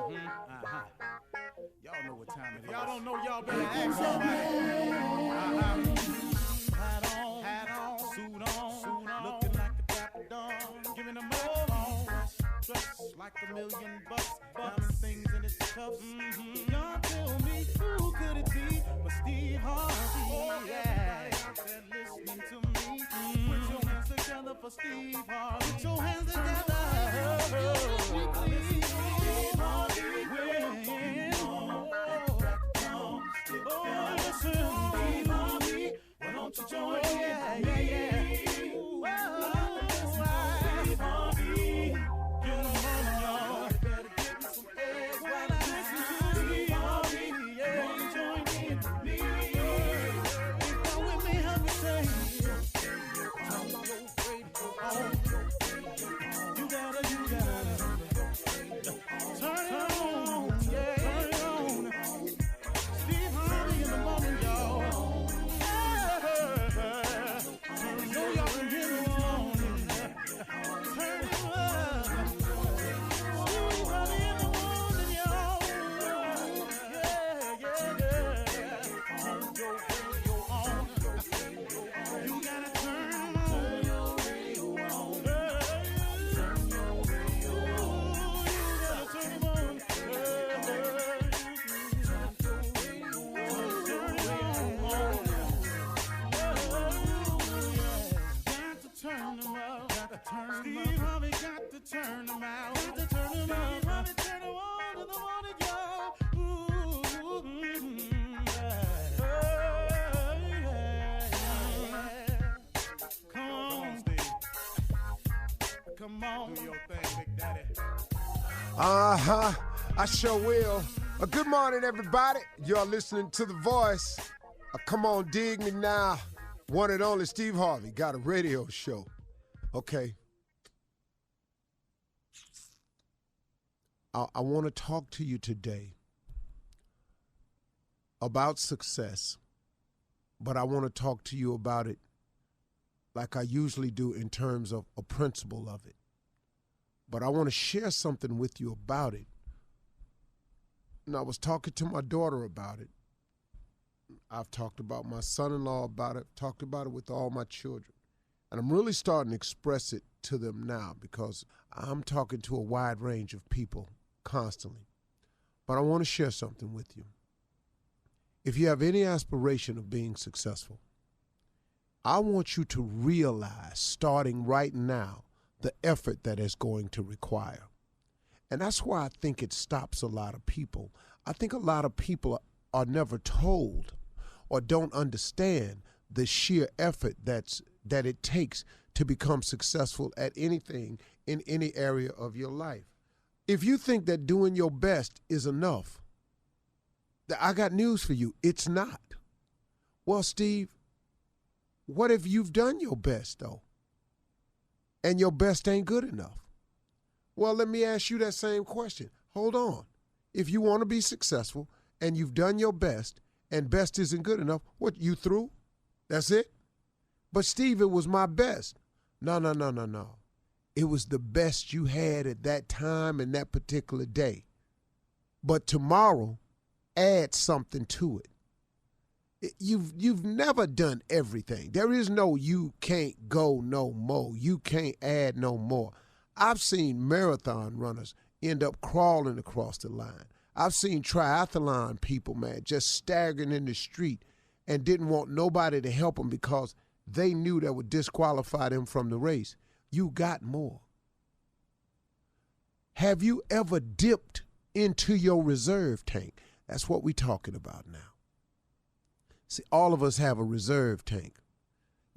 Y'all know what time it is. Y'all don't know, y'all better ask somebody. Hat on, suit on, looking like the Dapper Dawn, giving them all dressed like $1,000,000, diamond things in its cuffs. Y'all tell me who could it be but Steve Harvey? Yeah, listening to me. Put your hands together for Steve Harvey. Put your hands together. Steve Harvey. Steve Harvey. Why don't you join in? Yeah. Steve Harvey. Get on, y'all. Better give me some eggs while I listen to Steve Harvey. Yeah, join in with me. Come with me, help me say. Turn your radio on. You gotta. Turn it on, yeah. Turn it on. Steve Harvey in the morning, y'all. I know y'all can hear me on. Turn it up. Steve Harvey in the morning, y'all. Yeah. Turn your radio on. You gotta turn your radio on. Turn your radio on. You gotta turn it on. Steve Harvey got to turn them out. Got to turn them out. Steve Harvey turn them on in the morning, y'all. Come on, Steve. Come on. Do your thing, Big Daddy. I sure will. Good morning, everybody. You're listening to The Voice. Come on, dig me now. One and only Steve Harvey got a radio show. Okay. I want to talk to you today about success, but I want to talk to you about it like I usually do in terms of a principle of it. But I want to share something with you about it. And I was talking to my daughter about it. I've talked about my son-in-law about it, talked about it with all my children. And I'm really starting to express it to them now because I'm talking to a wide range of people constantly. But I want to share something with you. If you have any aspiration of being successful, I want you to realize, starting right now, the effort that it's going to require. And that's why I think it stops a lot of people. I think a lot of people are never told or don't understand the sheer effort that it takes to become successful at anything in any area of your life. If you think that doing your best is enough, I got news for you. It's not. Well, Steve, what if you've done your best, though, and your best ain't good enough? Well, let me ask you that same question. Hold on. If you want to be successful and you've done your best and best isn't good enough, what, you through? That's it? But, Steve, it was my best. No. It was the best you had at that time and that particular day. But tomorrow, add something to it. You've never done everything. There is no you can't go no more. You can't add no more. I've seen marathon runners end up crawling across the line. I've seen triathlon people, man, just staggering in the street and didn't want nobody to help them because they knew that would disqualify them from the race. You got more. Have you ever dipped into your reserve tank? That's what we're talking about now. See, all of us have a reserve tank.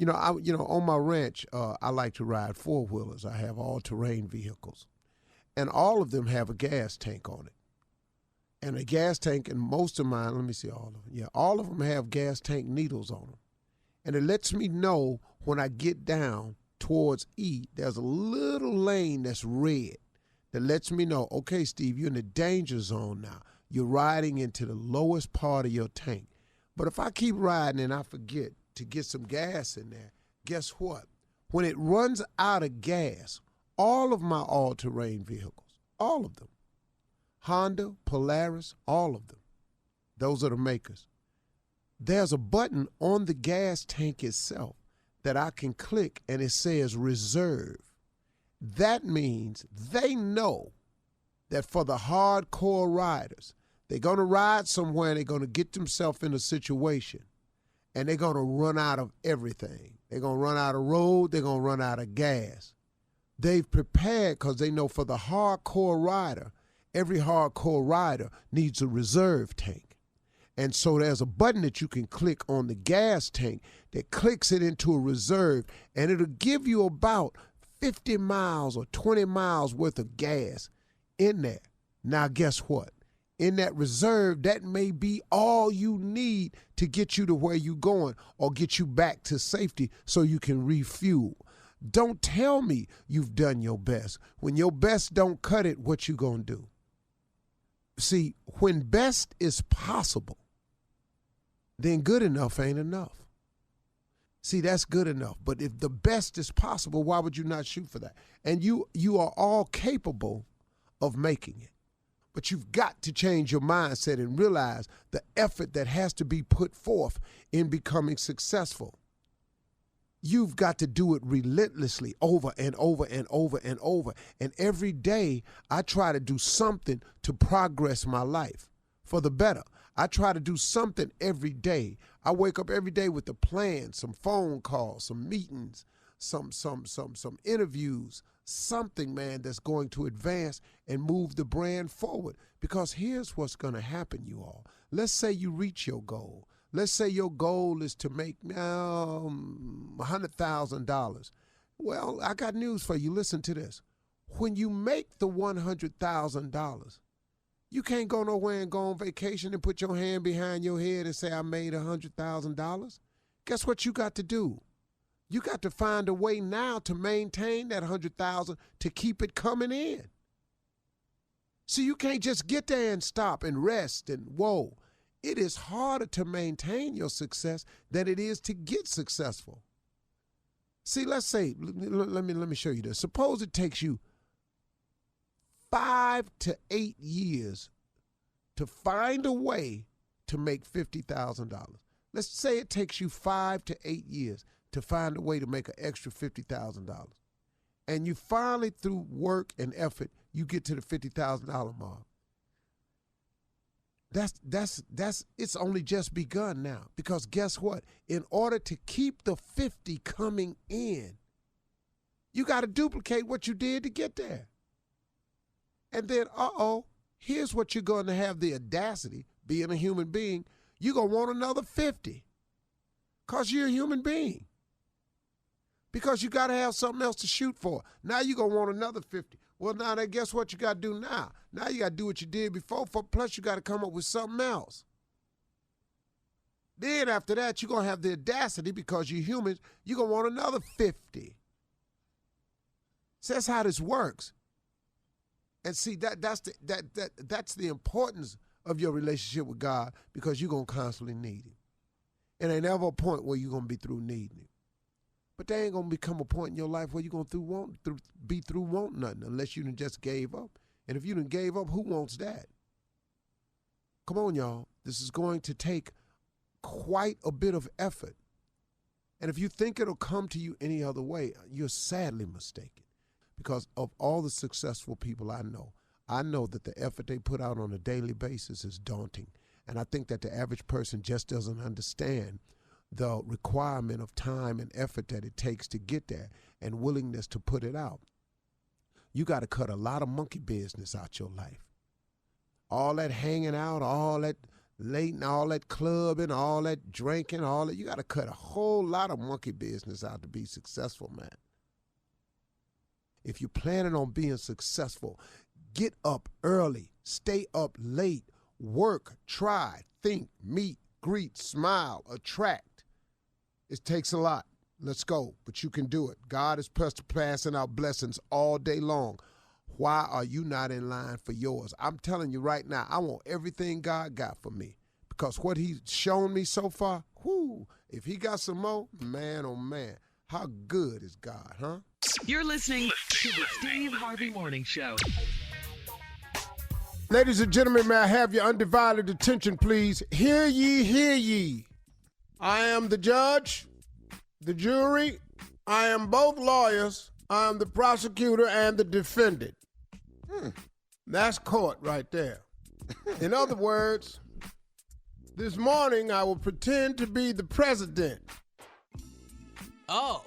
On my ranch, I like to ride four-wheelers. I have all-terrain vehicles. And all of them have a gas tank on it. And a gas tank, and most of mine, let me see all of them. Yeah, all of them have gas tank needles on them. And it lets me know when I get down towards E, there's a little lane that's red that lets me know, okay, Steve, you're in the danger zone now. You're riding into the lowest part of your tank. But if I keep riding and I forget to get some gas in there, guess what? When it runs out of gas, all of my all-terrain vehicles, all of them, Honda, Polaris, all of them. Those are the makers. There's a button on the gas tank itself that I can click and it says reserve. That means they know that for the hardcore riders, they're going to ride somewhere and they're going to get themselves in a situation and they're going to run out of everything. They're going to run out of road. They're going to run out of gas. They've prepared because they know for the hardcore rider, every hardcore rider needs a reserve tank. And so there's a button that you can click on the gas tank that clicks it into a reserve, and it'll give you about 50 miles or 20 miles worth of gas in there. Now, guess what? In that reserve, that may be all you need to get you to where you're going or get you back to safety so you can refuel. Don't tell me you've done your best. When your best don't cut it, what you gonna do? See, when best is possible, then good enough ain't enough. See, that's good enough. But if the best is possible, why would you not shoot for that? And you are all capable of making it. But you've got to change your mindset and realize the effort that has to be put forth in becoming successful. You've got to do it relentlessly over and over and over and over. And every day I try to do something to progress my life for the better. I try to do something every day. I wake up every day with a plan, some phone calls, some meetings, some interviews, something, man, that's going to advance and move the brand forward. Because here's what's going to happen, you all. Let's say you reach your goal. Let's say your goal is to make $100,000. Well, I got news for you. Listen to this. When you make the $100,000, you can't go nowhere and go on vacation and put your hand behind your head and say, I made $100,000. Guess what you got to do? You got to find a way now to maintain that $100,000 to keep it coming in. See, you can't just get there and stop and rest and whoa. It is harder to maintain your success than it is to get successful. See, let's say, let me show you this. Suppose it takes you 5 to 8 years to find a way to make $50,000. Let's say it takes you 5 to 8 years to find a way to make an extra $50,000. And you finally, through work and effort, you get to the $50,000 mark. It's only just begun now. Because guess what? In order to keep the 50 coming in, you got to duplicate what you did to get there. And then, here's what you're going to have the audacity, being a human being, you're going to want another 50 because you're a human being. Because you got to have something else to shoot for. Now you're going to want another 50. Well, now guess what you got to do now? Now you got to do what you did before, plus you got to come up with something else. Then after that, you're going to have the audacity because you're humans, you're going to want another 50. So that's how this works. And see, that's the importance of your relationship with God because you're going to constantly need him. And ain't ever a point where you're going to be through needing him. But there ain't going to become a point in your life where you're going to be through wanting nothing unless you done just gave up. And if you done gave up, who wants that? Come on, y'all. This is going to take quite a bit of effort. And if you think it'll come to you any other way, you're sadly mistaken. Because of all the successful people I know that the effort they put out on a daily basis is daunting. And I think that the average person just doesn't understand the requirement of time and effort that it takes to get there and willingness to put it out. You got to cut a lot of monkey business out your life. All that hanging out, all that late and all that clubbing, all that drinking, all that, you got to cut a whole lot of monkey business out to be successful, man. If you're planning on being successful, get up early, stay up late, work, try, think, meet, greet, smile, attract. It takes a lot. Let's go. But you can do it. God is passing out blessings all day long. Why are you not in line for yours? I'm telling you right now, I want everything God got for me. Because what he's shown me so far, if he got some more, man, oh man, how good is God, huh? You're listening to the Steve Harvey Morning Show. Ladies and gentlemen, may I have your undivided attention, please? Hear ye, hear ye. I am the judge, the jury. I am both lawyers. I am the prosecutor and the defendant. That's court right there. In other words, this morning I will pretend to be the president. Oh.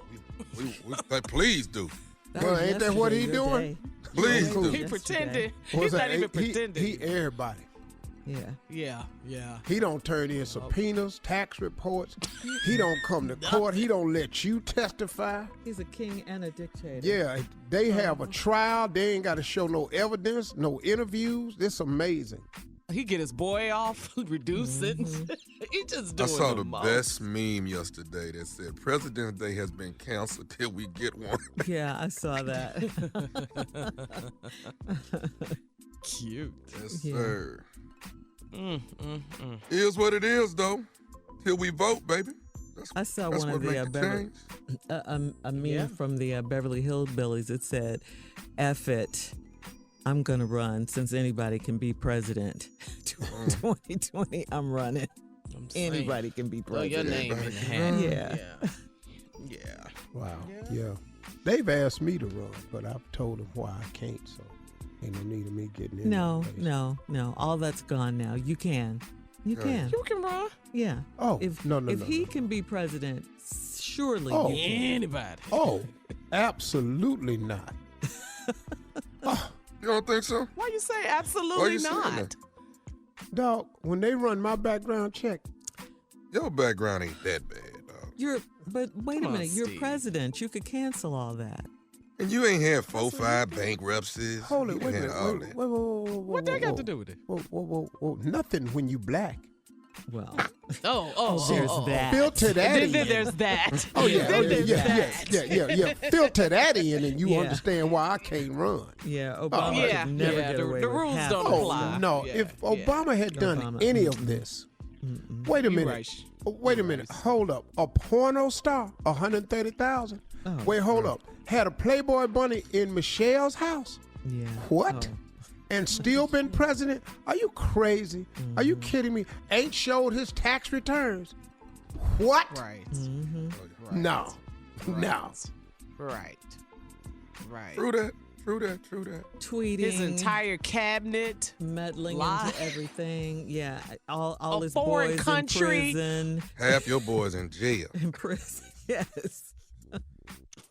Please do. Well, ain't that what he doing? Please do. He pretended. He's not even pretending. He everybody. Yeah. He don't turn in subpoenas, tax reports. He don't come to court. He don't let you testify. He's a king and a dictator. Yeah, they have a trial. They ain't got to show no evidence, no interviews. It's amazing. He get his boy off, reduced sentence. He just doing I saw the most. best meme yesterday that said President's Day has been canceled till we get one. Yeah, I saw that. Cute. Yes, Yeah. sir. Is what it is, though. Till we vote, baby. I saw that's one of what the make change. a meme from the Beverly Hillbillies. It said, "F it, I'm gonna run since anybody can be president. 2020, I'm running. Anybody can be Throw your president." name in the hat. Yeah. Wow. Yeah. They've asked me to run, but I've told them why I can't, so ain't no need of me getting in. No. All that's gone now. You can. You can. You can run. Yeah. Oh, If no. he can be president, surely Oh. you can. Anybody. Oh, absolutely not. You don't think so? Why you say Why absolutely you saying not? that? Dog, when they run my background check, Your background ain't that bad, dog. But wait Come a on, minute, you're Steve. president. You could cancel all that. And you ain't had 4-5 bankruptcies. hold it, You wait a ain't minute. had all Wait, that. whoa. What that got to do with it? Whoa. Nothing when you black. Well, there's that. Filter that in. Then there's that. Oh, yeah. Then there's Yeah. Filter that in and you Yeah. understand why I can't run. Yeah, Obama Yeah, could never yeah, get the- away the with rules half don't of Oh, apply. that. no. Yeah, If yeah. Obama had done Obama, any of this, wait a You minute. right. Wait a minute. Hold up. A porno star, 130,000. Oh. Wait, hold up. Had a Playboy bunny in Michelle's house. Yeah. What? Oh. And still been president? Are you crazy? Are you kidding me? Ain't showed his tax returns. What? Right. No. No. Right. True that. Tweeting. His entire cabinet. meddling Lie. into everything. Yeah, all A his foreign boys country. in prison. Half your boys in jail. In prison. Yes.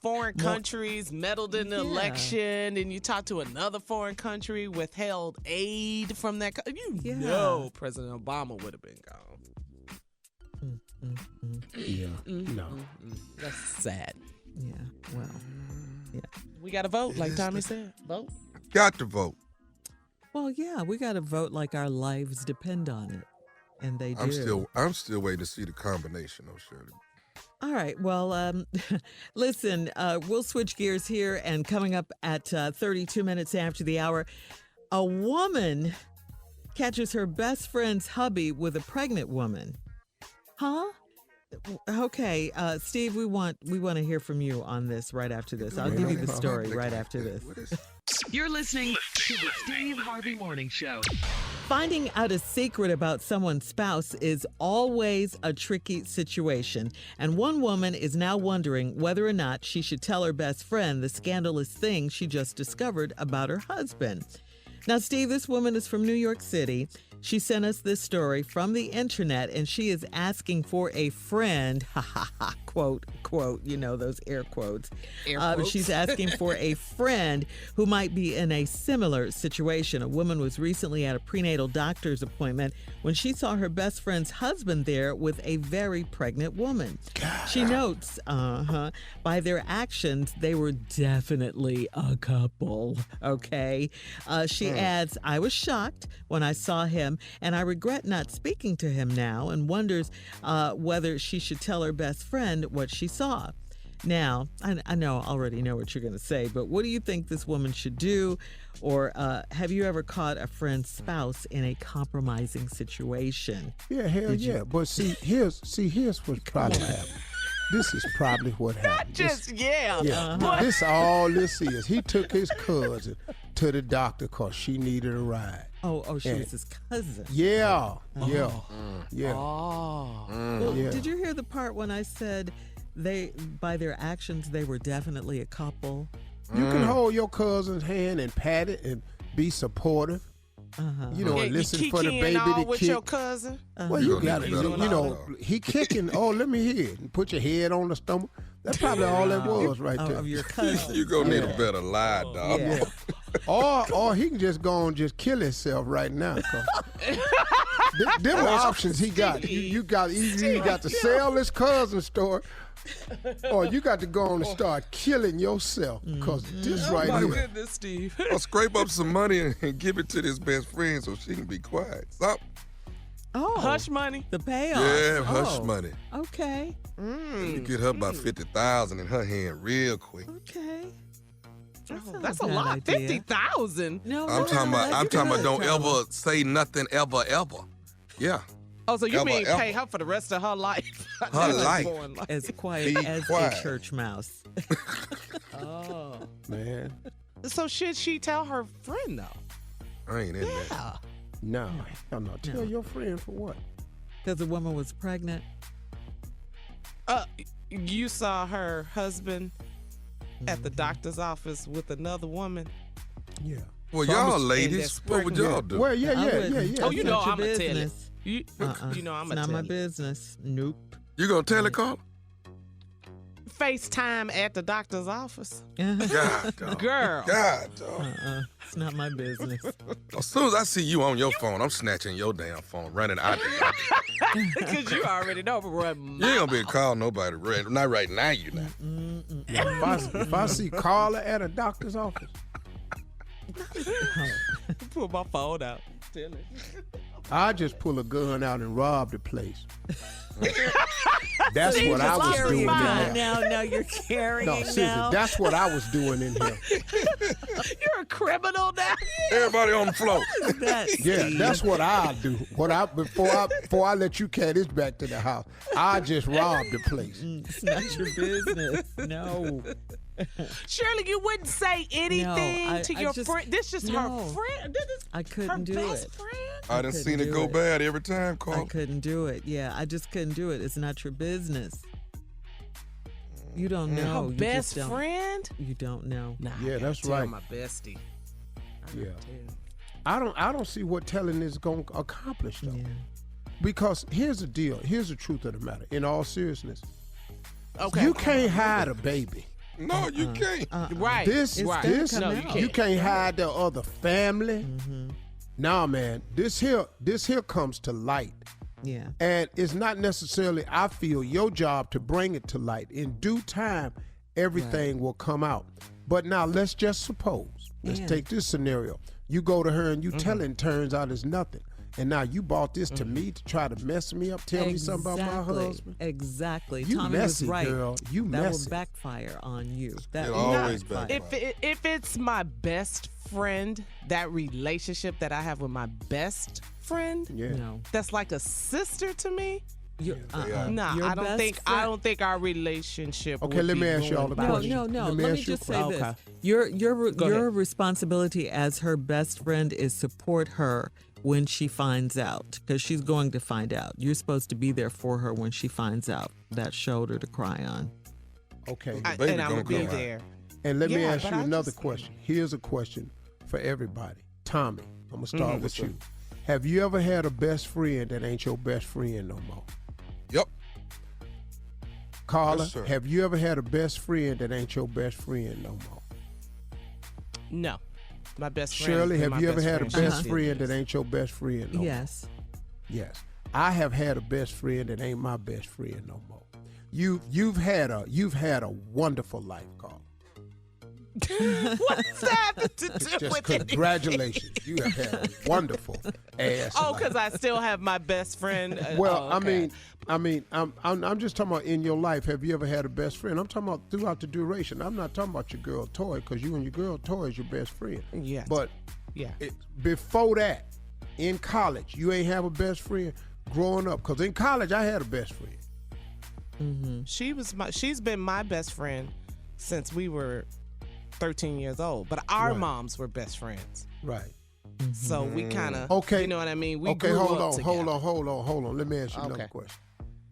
Foreign countries meddled in the Yeah. election, and you talk to another foreign country, withheld aid from that. Yeah. know President Obama would have been gone. Yeah. No. That's sad. Yeah. Well. Yeah. We got to vote, like Tommy said. Vote. Got to vote. Well, yeah. We got to vote like our lives depend on it, and they do. I'm still waiting to see the combination, though, Shirley. All right. Well, listen, we'll switch gears here. And coming up at 32 minutes after the hour, a woman catches her best friend's hubby with a pregnant woman. Huh? Okay, Steve, we want to hear from you on this right after this. I'll give you the story right after this. You're listening to the Steve Harvey Morning Show. Finding out a secret about someone's spouse is always a tricky situation, and one woman is now wondering whether or not she should tell her best friend the scandalous thing she just discovered about her husband. Now, Steve, this woman is from New York City. She sent us this story from the internet, and she is asking for a friend, quote, you know, those air quotes. She's asking for a friend who might be in a similar situation. A woman was recently at a prenatal doctor's appointment when she saw her best friend's husband there with a very pregnant woman. She notes, by their actions, they were definitely a couple, okay? She adds, I was shocked when I saw him, and I regret not speaking to him now, and wonders whether she should tell her best friend what she saw. Now, I already know what you're going to say, but what do you think this woman should do? Or have you ever caught a friend's spouse in a compromising situation? Yeah, hell yeah. But here's what's probably happened. This is probably what happened. Just, yeah. Yeah, this all this is. He took his cousin to the doctor because she needed a ride. Oh, she was his cousin. Yeah. Oh. Well, Yeah. did you hear the part when I said by their actions, they were definitely a couple? You can hold your cousin's hand and pat it and be supportive. You know, and listen for the baby to with kick. your cousin. Well, you got it. You know, he kicking. Oh, let me hear it. And put your head on the stomach. That's probably all that was right there. Of your cousin. You gonna need a better lie, dog. Yeah. Or he can just go and just kill himself right now. Them are options he got. You got to sell this cousin store, or you got to go on and start killing yourself. Because this right My here. goodness, Steve. Or scrape up some money and give it to this best friend so she can be quiet. Something. Oh, Hush money. the payoff. Yeah, hush money. Okay. You get her about 50,000 in her hand real quick. Okay. That's a lot. Idea. 50,000. No, I'm talking about don't ever say nothing ever. Yeah. Oh, so you Ever, mean ever. pay her for the rest of her life? Her life. As quiet Be as quiet. a church mouse. Oh. Man, So should she tell her friend though? I ain't in that. Yeah. no. Hell no. Tell your friend for what? Because the woman was pregnant. You saw her husband at the doctor's office with another woman. Yeah. Well, So I'm y'all a- ladies, what would y'all do? Well, yeah. Oh, you It's know not your I'm gonna tell you. business. You know I'm It's gonna not tell my you. business. Nope. You gonna tell it, Carl? FaceTime at the doctor's office. God, dog. Girl. God, dog. It's not my business. As soon as I see you on your phone, I'm snatching your damn phone, running out there. Because you already know. You ain't gonna be able to call nobody. Not right now, you know. If I see Carla at a doctor's office, Pull my phone out. Tell it. I just pull a gun out and rob the place. That's what I was doing in there. Now you're carrying No, seriously, that's what I was doing in here. You're a criminal now. Everybody on the floor. Yeah, that's what I do. Before I let you carry this back to the house, I just rob the place. It's not your business. No. Surely you wouldn't say anything to I your just- friend. This just no. her friend. This is I couldn't her do best it. friend. I done couldn't seen it do go it. bad every time, I Carl. couldn't do it. Yeah, I just couldn't do it. It's not your business. You don't know. Her You best just don't. friend? You don't know. Nah, Yeah, I gotta that's tell right. my bestie. Yeah. I don't see what telling is going to accomplish though. Yeah. Because here's the deal. Here's the truth of the matter. In all seriousness, Okay. you can't hide a baby. No, you can't. Right. This, right. this, No, you you can't. can't hide the other family. Nah, man, this here comes to light. Yeah. And it's not necessarily, I feel, your job to bring it to light. In due time, everything will come out. But now let's just suppose, let's Yeah. take this scenario. You go to her and you tell her, and turns out it's nothing. And now you bought this to me to try to mess me up, tell me something about my husband. Exactly. You Tommy messy, was right. girl. You that messy. will backfire on you. That It will always backfire. backfires. If it's my best friend, that relationship that I have with my best friend, Yeah. No. that's like a sister to me. You, Nah, Your I don't best think friend- our relationship. Okay, would let be me ask you all going a by- question. No. Let me Let me ask you a just say question. this: Okay. your ahead. responsibility as her best friend is support her when she finds out, because she's going to find out. You're supposed to be there for her when she finds out. That shoulder to cry on. Okay. Baby and I'm gonna gonna be come out. there. And let me Yeah, ask but you I another just- question. Here's a question for everybody. Tommy, I'm going to start with Yes, sir. you. Have you ever had a best friend that ain't your best friend no more? Yep. Carla, Yes, sir. have you ever had a best friend that ain't your best friend no more? No, my best friend. Shirley, is have my you ever best had a friend. best friend that ain't your best friend no more? Yes. Yes. I have had a best friend that ain't my best friend no more. You've had a wonderful life, Carla. What's that to do Just with it? congratulations. You have had a wonderful ass. Oh, life. because I still have my best friend. Well, oh, okay. I'm just talking about in your life. Have you ever had a best friend? I'm talking about throughout the duration. I'm not talking about your girl toy, because you and your girl toy is your best friend. Yes. But yeah. before that, in college, you ain't have a best friend growing up. Because in college, I had a best friend. She's been my best friend since we were 13 years old. But our Right. moms were best friends. Right. So we kind of, Okay. you know what I mean? We Okay, grew hold up on, together. hold on. Let me ask you another Okay. question.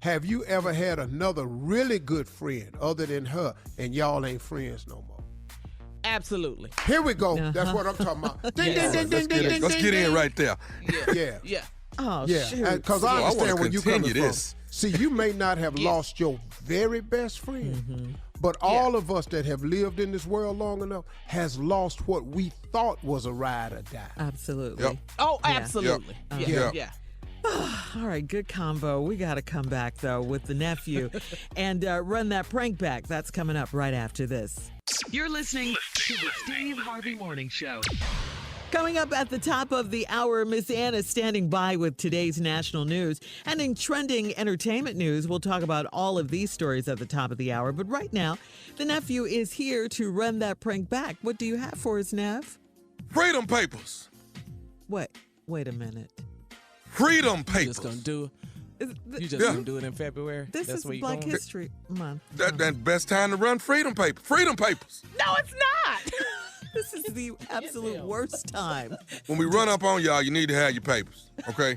Have you ever had another really good friend other than her, and y'all ain't friends no more? Absolutely. Here we go. That's what I'm talking about. Ding, Yes. ding, ding, ding, ding, Let's ding, get in ding. right there. Yeah. Yeah. Oh, Yeah, shoot. because I I wanna understand where you're coming continue from. this. See, you may not have lost your very best friend, but all of us that have lived in this world long enough has lost what we thought was a ride or die. Absolutely. Yep. Oh, absolutely. Yeah. Yeah. All right, good combo. We got to come back, though, with the nephew and run that prank back. That's coming up right after this. You're listening to the Steve Harvey Morning Show. Coming up at the top of the hour, Miss Anna standing by with today's national news. And in trending entertainment news, we'll talk about all of these stories at the top of the hour. But right now, the nephew is here to run that prank back. What do you have for us, Nev? Freedom papers. What? Wait a minute. Freedom You papers. just gonna do Is You just Yeah. gonna do it in February? this That's is where you Black going? History Month. That best time to run freedom papers. Freedom papers. No, it's not. This is the absolute worst time. When we run up on y'all, you need to have your papers, okay?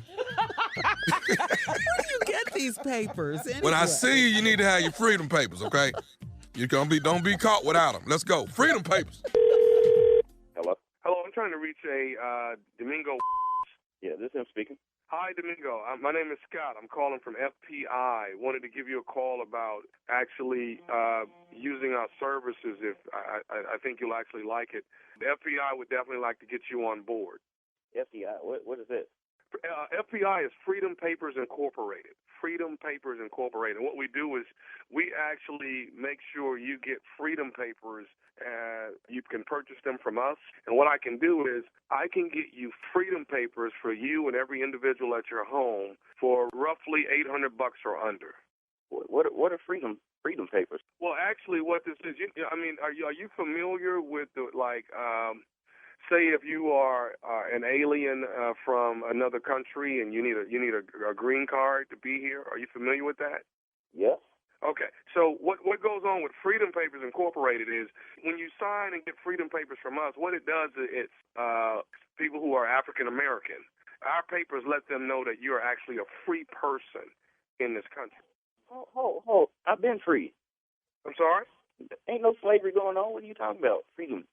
Where do you get these papers? When I anyway? see you, you need to have your freedom papers, okay? Don't be caught without them. Let's go. Freedom papers. Hello, I'm trying to reach a Domingo. Yeah, this is him speaking. Hi, Domingo. My name is Scott. I'm calling from FPI. Wanted to give you a call about actually using our services. If I think you'll actually like it. The FPI would definitely like to get you on board. FDI, what is that? FPI is Freedom Papers Incorporated. Freedom Papers Incorporated. And what we do is we actually make sure you get freedom papers. You can purchase them from us. And what I can do is I can get you freedom papers for you and every individual at your home for roughly $800 or under. What are freedom papers? Well, actually, what this is, are you familiar with say if you are an alien from another country and you need a green card to be here? Are you familiar with that? Yes. Okay. So what goes on with Freedom Papers Incorporated is when you sign and get freedom papers from us, what it does is it's people who are African American. Our papers let them know that you're actually a free person in this country. Hold. I've been free. I'm sorry? Ain't no slavery going on. What are you talking about? Freedom.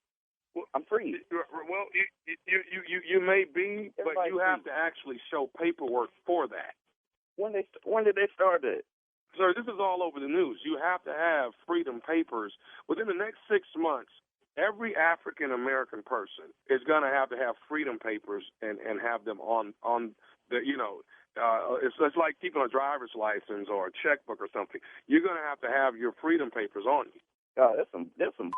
Well, I'm free. Well, you may be, but Everybody's you have free. to actually show paperwork for that. When did they start that? Sir, this is all over the news. You have to have freedom papers. Within the next 6 months, every African-American person is going to have freedom papers and have them on the, it's like keeping a driver's license or a checkbook or something. You're going to have your freedom papers on you. That's some.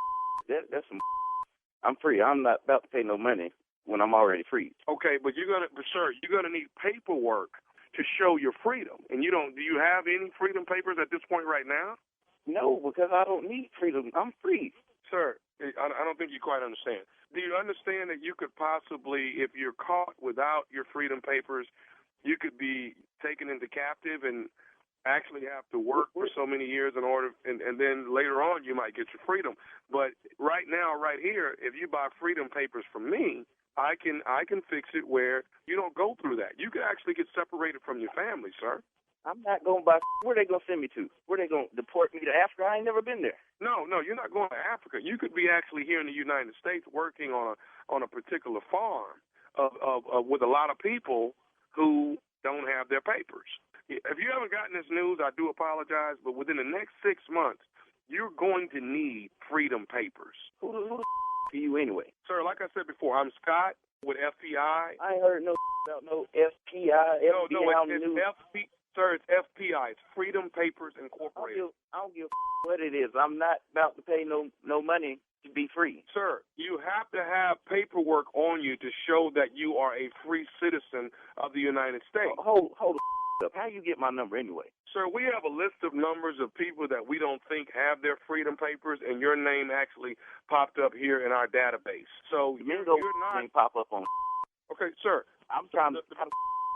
I'm free. I'm not about to pay no money when I'm already free. Okay, but you're going to need paperwork to show your freedom. And do you have any freedom papers at this point right now? No, because I don't need freedom. I'm free. Sir, I don't think you quite understand. Do you understand that you could possibly, if you're caught without your freedom papers, you could be taken into captive and actually have to work for so many years in order, and then later on you might get your freedom. But right now, right here, if you buy freedom papers from me, I can fix it where you don't go through that. You can actually get separated from your family, sir. I'm not going by. Where they going to send me to? Where they going to deport me to Africa? I ain't never been there. No, you're not going to Africa. You could be actually here in the United States working on a particular farm with a lot of people who don't have their papers. If you haven't gotten this news, I do apologize, but within the next 6 months, you're going to need freedom papers. Who the are you anyway? Sir, like I said before, I'm Scott with FPI. I ain't heard no about no FPI, No, FBI on the it's news. Sir, it's FPI. It's Freedom Papers Incorporated. I don't give what it is. I'm not about to pay no money to be free. Sir, you have to have paperwork on you to show that you are a free citizen of the United States. Hold up. How you get my number anyway? Sir, we have a list of numbers of people that we don't think have their freedom papers, and your name actually popped up here in our database. So you're not pop up on. Okay, sir. I'm trying to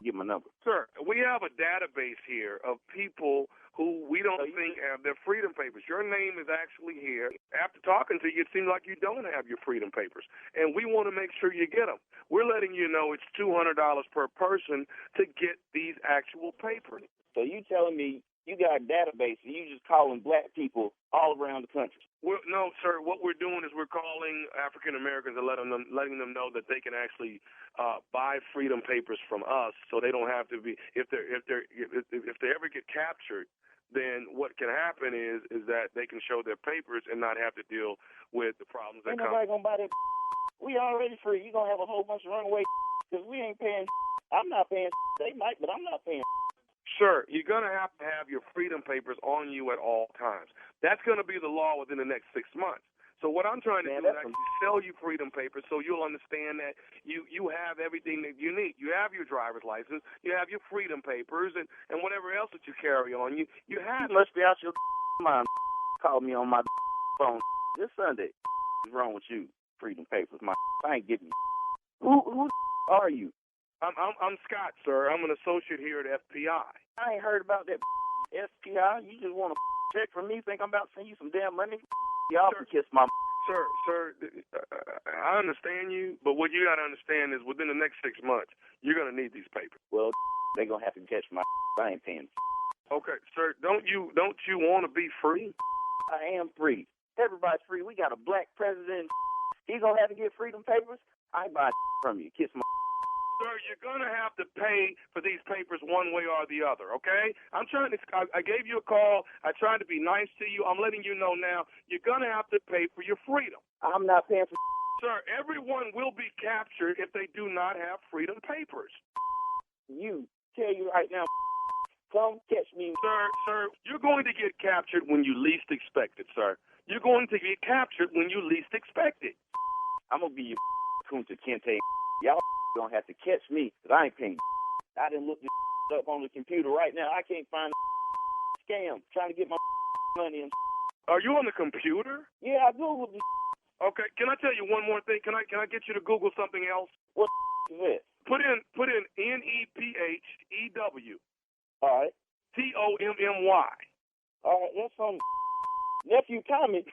Get my number. Sir, we have a database here of people who we don't think have their freedom papers. Your name is actually here. After talking to you, it seems like you don't have your freedom papers, and we want to make sure you get them. We're letting you know it's $200 per person to get these actual papers. So you telling me you got a database and you just calling black people all around the country? No, sir. What we're doing is we're calling African Americans and letting them know that they can actually buy freedom papers from us, so they don't have to be. If they ever get captured, then what can happen is that they can show their papers and not have to deal with the problems that come. Ain't nobody gonna buy that. We already free. You gonna have a whole bunch of runaway because we ain't paying. I'm not paying. They might, but I'm not paying. Sir, you're going to have your freedom papers on you at all times. That's going to be the law within the next 6 months. So what I'm trying to do is actually sell you freedom papers so you'll understand that you have everything that you need. You have your driver's license, you have your freedom papers, and whatever else that you carry on you. You have. You must be out your mind. Call me on my phone this Sunday. What's wrong with you? Freedom papers, I ain't getting you. Who are you? I'm Scott, sir. I'm an associate here at FPI. I ain't heard about that SPI. You just want to check from me? Think I'm about to send you some damn money? Y'all can kiss my. Sir, I understand you, but what you got to understand is within the next 6 months, you're going to need these papers. Well, they going to have to catch my. I ain't paying. Okay, sir, don't you want to be free? I am free. Everybody's free. We got a black president. He's going to have to get freedom papers. I buy from you. Kiss my. Sir, you're going to have to pay for these papers one way or the other, okay? I gave you a call. I tried to be nice to you. I'm letting you know now you're going to have to pay for your freedom. I'm not paying for. Sir, everyone will be captured if they do not have freedom papers. You, tell you right now, come catch me. Sir, you're going to get captured when you least expect it, sir. You're going to get captured when you least expect it. I'm going to be your Kunta Kinte. Y'all gonna have to catch me, because I ain't paying. I didn't look this up on the computer right now. I can't find a scam trying to get my money. Are you on the computer? Yeah, I Googled this. Okay, can I tell you one more thing? Can I get you to Google something else? What is this? Put in NEPHEW. All right. TOMMY. All right, that's some nephew Tommy.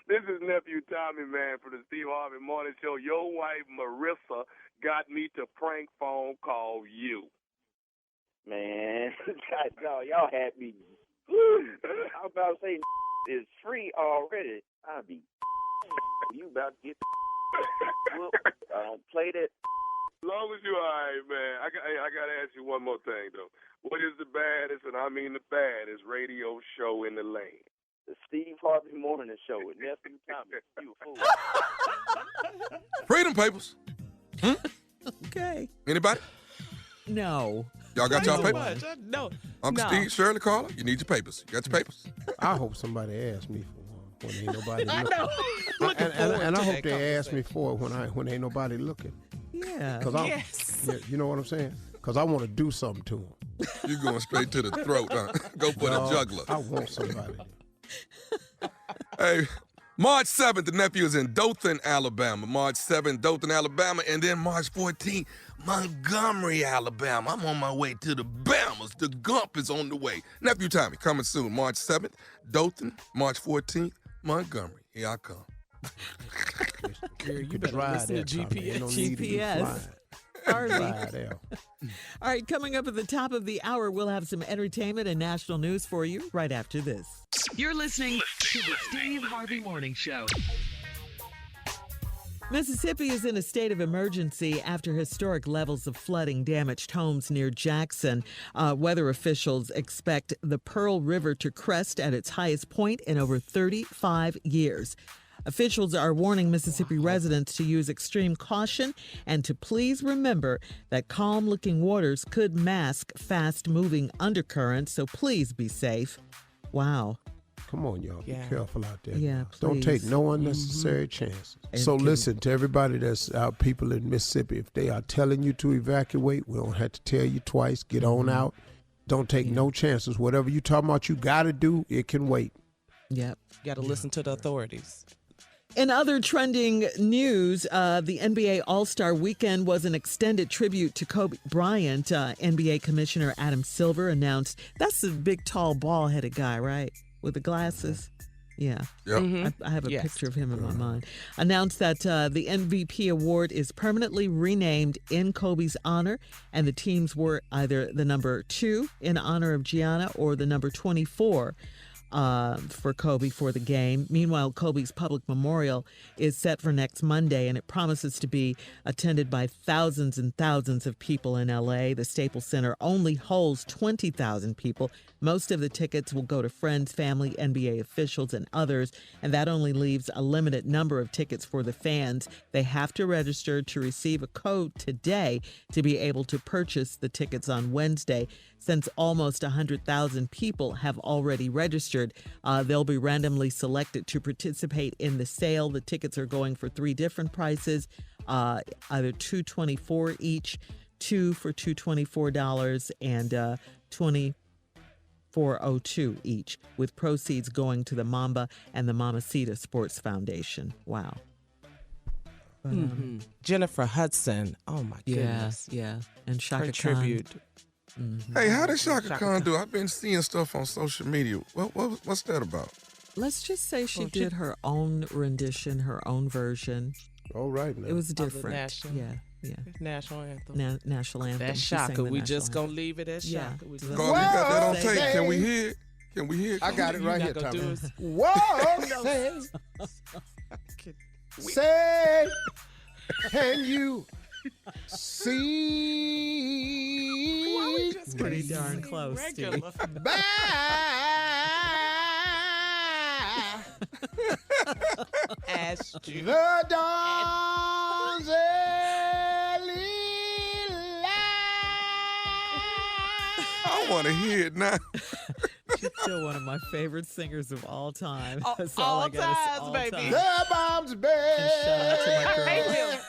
This is Nephew Tommy, man, from the Steve Harvey Morning Show. Your wife, Marissa, got me to prank phone call you. Man, y'all had me. I was about to say, it's free already. I'll be. You about to get. Play that. As long as you're all right, man. I got to ask you one more thing, though. What is the baddest, and I mean the baddest, radio show in the land? The Steve Harvey Morning Show with Nephew Tommy. You a fool. Freedom papers. Okay. Anybody? No. Y'all got y'all papers? No. Uncle Steve, Shirley, Carla, you need your papers. You got your papers? I hope somebody asks me for one when ain't nobody looking. I know. And I hope they ask me for it when ain't nobody looking. Yeah. Yes. You know what I'm saying? Because I want to do something to them. You going straight to the throat, huh? Go for the juggler. I want somebody. Hey, March 7th, the nephew is in Dothan, Alabama. March 7th, Dothan, Alabama. And then March 14th, Montgomery, Alabama. I'm on my way to the Bamas. The Gump is on the way. Nephew Tommy, coming soon. March 7th, Dothan. March 14th, Montgomery. Here I come. You better listen to GPS. All right, coming up at the top of the hour, we'll have some entertainment and national news for you right after this. You're listening to the Steve Harvey Morning Show. Mississippi is in a state of emergency after historic levels of flooding damaged homes near Jackson. Weather officials expect the Pearl River to crest at its highest point in over 35 years. Officials are warning Mississippi residents to use extreme caution and to please remember that calm-looking waters could mask fast-moving undercurrents, so please be safe. Wow. Come on, y'all. Be careful out there. Yeah, don't take no unnecessary chances. So listen, to everybody that's out, people in Mississippi, if they are telling you to evacuate, we don't have to tell you twice. Get on out. Don't take no chances. Whatever you talking about you got to do, it can wait. Yep. You got to listen to the authorities. In other trending news, the NBA All-Star Weekend was an extended tribute to Kobe Bryant. NBA Commissioner Adam Silver announced, that's the big, tall, bald-headed guy, right? With the glasses? Yeah. Yep. I have a picture of him in my mind. Announced that the MVP award is permanently renamed in Kobe's honor, and the teams were either the number 2 in honor of Genea or the number 24 for Kobe for the game. Meanwhile, Kobe's public memorial is set for next Monday, and it promises to be attended by thousands and thousands of people in L.A. The Staples Center only holds 20,000 people. Most of the tickets will go to friends, family, NBA officials, and others, and that only leaves a limited number of tickets for the fans. They have to register to receive a code today to be able to purchase the tickets on Wednesday. Since almost 100,000 people have already registered, they'll be randomly selected to participate in the sale. The tickets are going for 3 different prices, either $224 each, 2 for $224, and $24.02 each, with proceeds going to the Mamba and the Mamacita Sports Foundation. Wow. But, Jennifer Hudson. Oh my goodness. Yeah. And Shaka Her Khan. tribute. Hey, how did Shaka Khan do? I've been seeing stuff on social media. What's that about? Let's just say she did her own rendition, her own version. All right now. It was the different. national- National Anthem. National Anthem. That's She sang Shaka. the We national just anthem. gonna leave it at Yeah. Shaka. We Go just- Carl, you got that on Whoa, tape. Can we say- hear it? Can we hear it? I got it right You're here, not gonna Tommy. do it. Whoa, say, can you see Pretty darn close, Steve. by Asked you. the dawn's early light? I want to hear it now. She's still one of my favorite singers of all time. All- That's all I gotta say, times, all baby. time. The bombs And shout out to my I hate girl. him.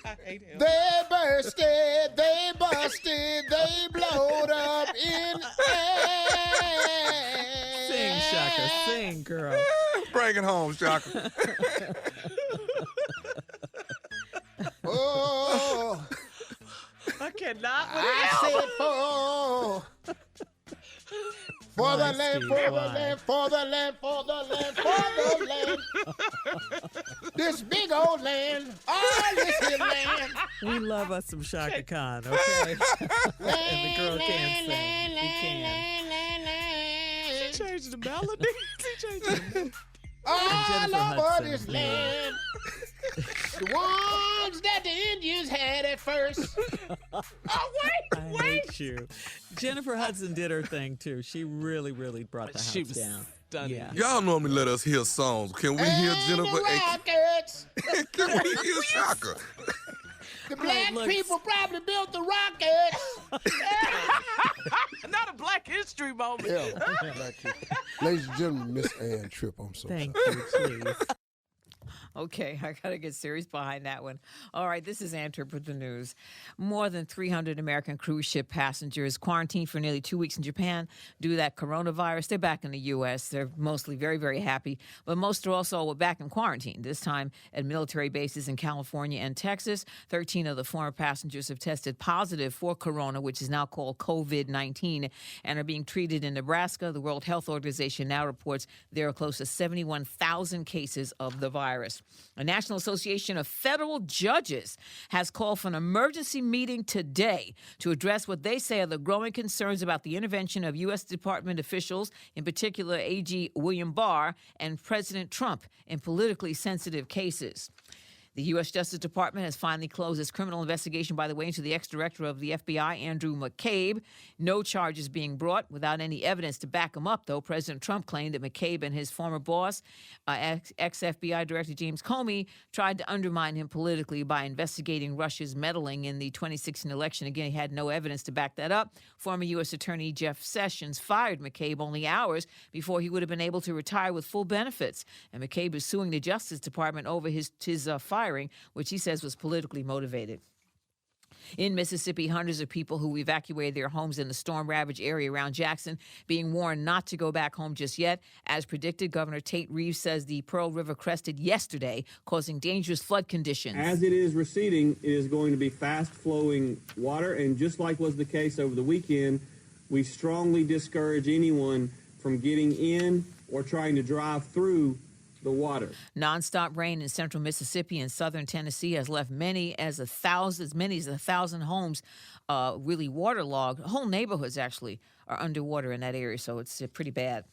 I hate him. They bursted, they busted, they blowed up in air. Sing, Shaka, sing, girl. Bring it home, Shaka. Oh, I cannot. I said for the Why, land, Steve, for the why? land, for the land, for the land, for the land. This big old land, all this here land. We love us some Shaka Khan, okay? And the girl can sing. She can. She changed the melody. She changed the melody. All Jennifer over Hudson, this yeah. land. The ones that the Indians had at first. Oh, I hate you. Jennifer Hudson did her thing, too. She really, really brought the house She was down. stunning. Yeah. Y'all normally let us hear songs. Can we hear And Jennifer? the Rockets. Can we hear Shaka? The black look. people probably built the Rockets. Not a Black History moment. Yeah, black people. Ladies and gentlemen, Miss Ann Tripp, I'm so Thank sorry. you, please. Okay, I got to get serious behind that one. All right, this is Ann Tripp with the news. More than 300 American cruise ship passengers quarantined for nearly 2 weeks in Japan due to that coronavirus. They're back in the U.S. They're mostly very, very happy, but most are also back in quarantine, this time at military bases in California and Texas. 13 of the former passengers have tested positive for corona, which is now called COVID-19, and are being treated in Nebraska. The World Health Organization now reports there are close to 71,000 cases of the virus. A National Association of Federal Judges has called for an emergency meeting today to address what they say are the growing concerns about the intervention of U.S. Department officials, in particular AG William Barr and President Trump, in politically sensitive cases. The U.S. Justice Department has finally closed its criminal investigation, by the way, into the ex-director of the FBI, Andrew McCabe. No charges being brought without any evidence to back him up, though. President Trump claimed that McCabe and his former boss, ex-FBI Director James Comey, tried to undermine him politically by investigating Russia's meddling in the 2016 election. Again, he had no evidence to back that up. Former U.S. Attorney Jeff Sessions fired McCabe only hours before he would have been able to retire with full benefits. And McCabe is suing the Justice Department over his firing, which he says was politically motivated. In Mississippi, hundreds of people who evacuated their homes in the storm-ravaged area around Jackson being warned not to go back home just yet. As predicted, Governor Tate Reeves says the Pearl River crested yesterday, causing dangerous flood conditions. As it is receding, it is going to be fast-flowing water, and just like was the case over the weekend, we strongly discourage anyone from getting in or trying to drive through the water. Nonstop rain in central Mississippi and southern Tennessee has left as many as 1,000 homes really waterlogged. Whole neighborhoods actually are underwater in that area, so it's pretty bad.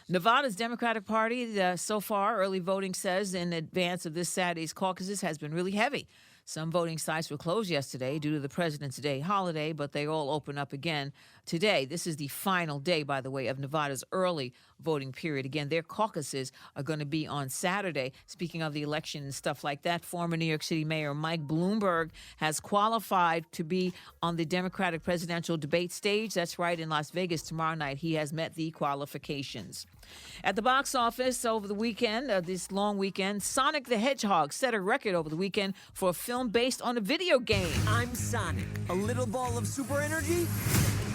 Nevada's Democratic Party, so far, early voting says in advance of this Saturday's caucuses has been really heavy. Some voting sites were closed yesterday due to the President's Day holiday, but they all open up again today. This is the final day, by the way, of Nevada's early voting period. Again, their caucuses are going to be on Saturday. Speaking of the election and stuff like that, former New York City Mayor Mike Bloomberg has qualified to be on the Democratic presidential debate stage. That's right, in Las Vegas tomorrow night. He has met the qualifications. At the box office over the weekend, this long weekend, Sonic the Hedgehog set a record over the weekend for a film based on a video game. I'm Sonic, a little ball of super energy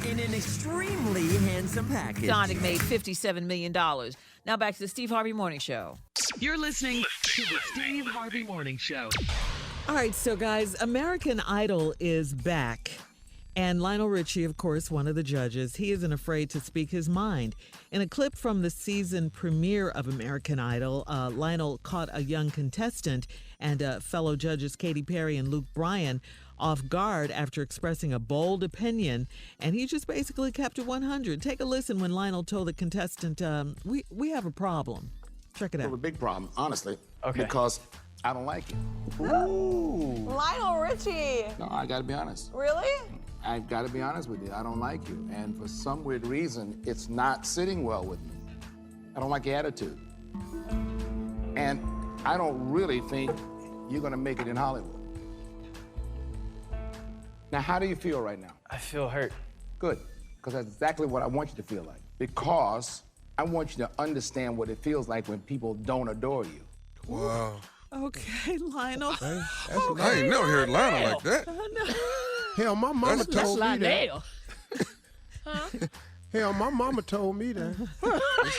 in an extremely handsome package. Sonic made $57 million. Now back to the Steve Harvey Morning Show. You're listening to the Steve Harvey Morning Show. All right, so guys, American Idol is back. And Lionel Richie, of course, one of the judges, he isn't afraid to speak his mind. In a clip from the season premiere of American Idol, Lionel caught a young contestant and fellow judges Katy Perry and Luke Bryan off guard after expressing a bold opinion, and he just basically kept it 100. Take a listen when Lionel told the contestant, we have a problem. Check it out. We have a big problem, honestly, because I don't like it. Ooh. Lionel Richie. No, I gotta be honest. Really? I've got to be honest with you. I don't like you. And for some weird reason, it's not sitting well with me. I don't like your attitude. And I don't really think you're going to make it in Hollywood. Now, how do you feel right now? I feel hurt. Good, because that's exactly what I want you to feel like. Because I want you to understand what it feels like when people don't adore you. Wow. Okay, Lionel. I ain't never heard Lionel like that. Hell, my mama told me that. Huh? Hell, my mama told me that.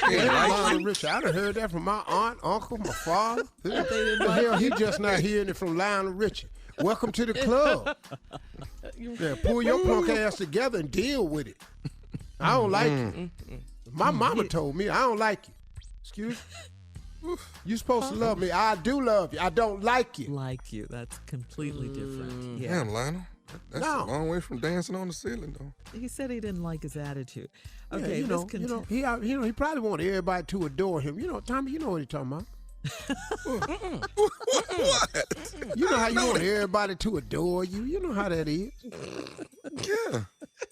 Lionel Richie. I done heard that from my aunt, uncle, my father. Hell, he just not hearing it from Lionel Richie. Welcome to the club. Yeah, pull your punk ass together and deal with it. I don't like you. My mama told me I don't like you. Excuse me? You supposed to love me. I do love you. I don't like you. Like you. That's completely different. Yeah. Damn, Lionel. That's a long way from dancing on the ceiling, though. He said he didn't like his attitude. Yeah, Okay, he probably wanted everybody to adore him. Tommy, you know what he's talking about. What? You know how you want everybody to adore you. You know how that is. Yeah.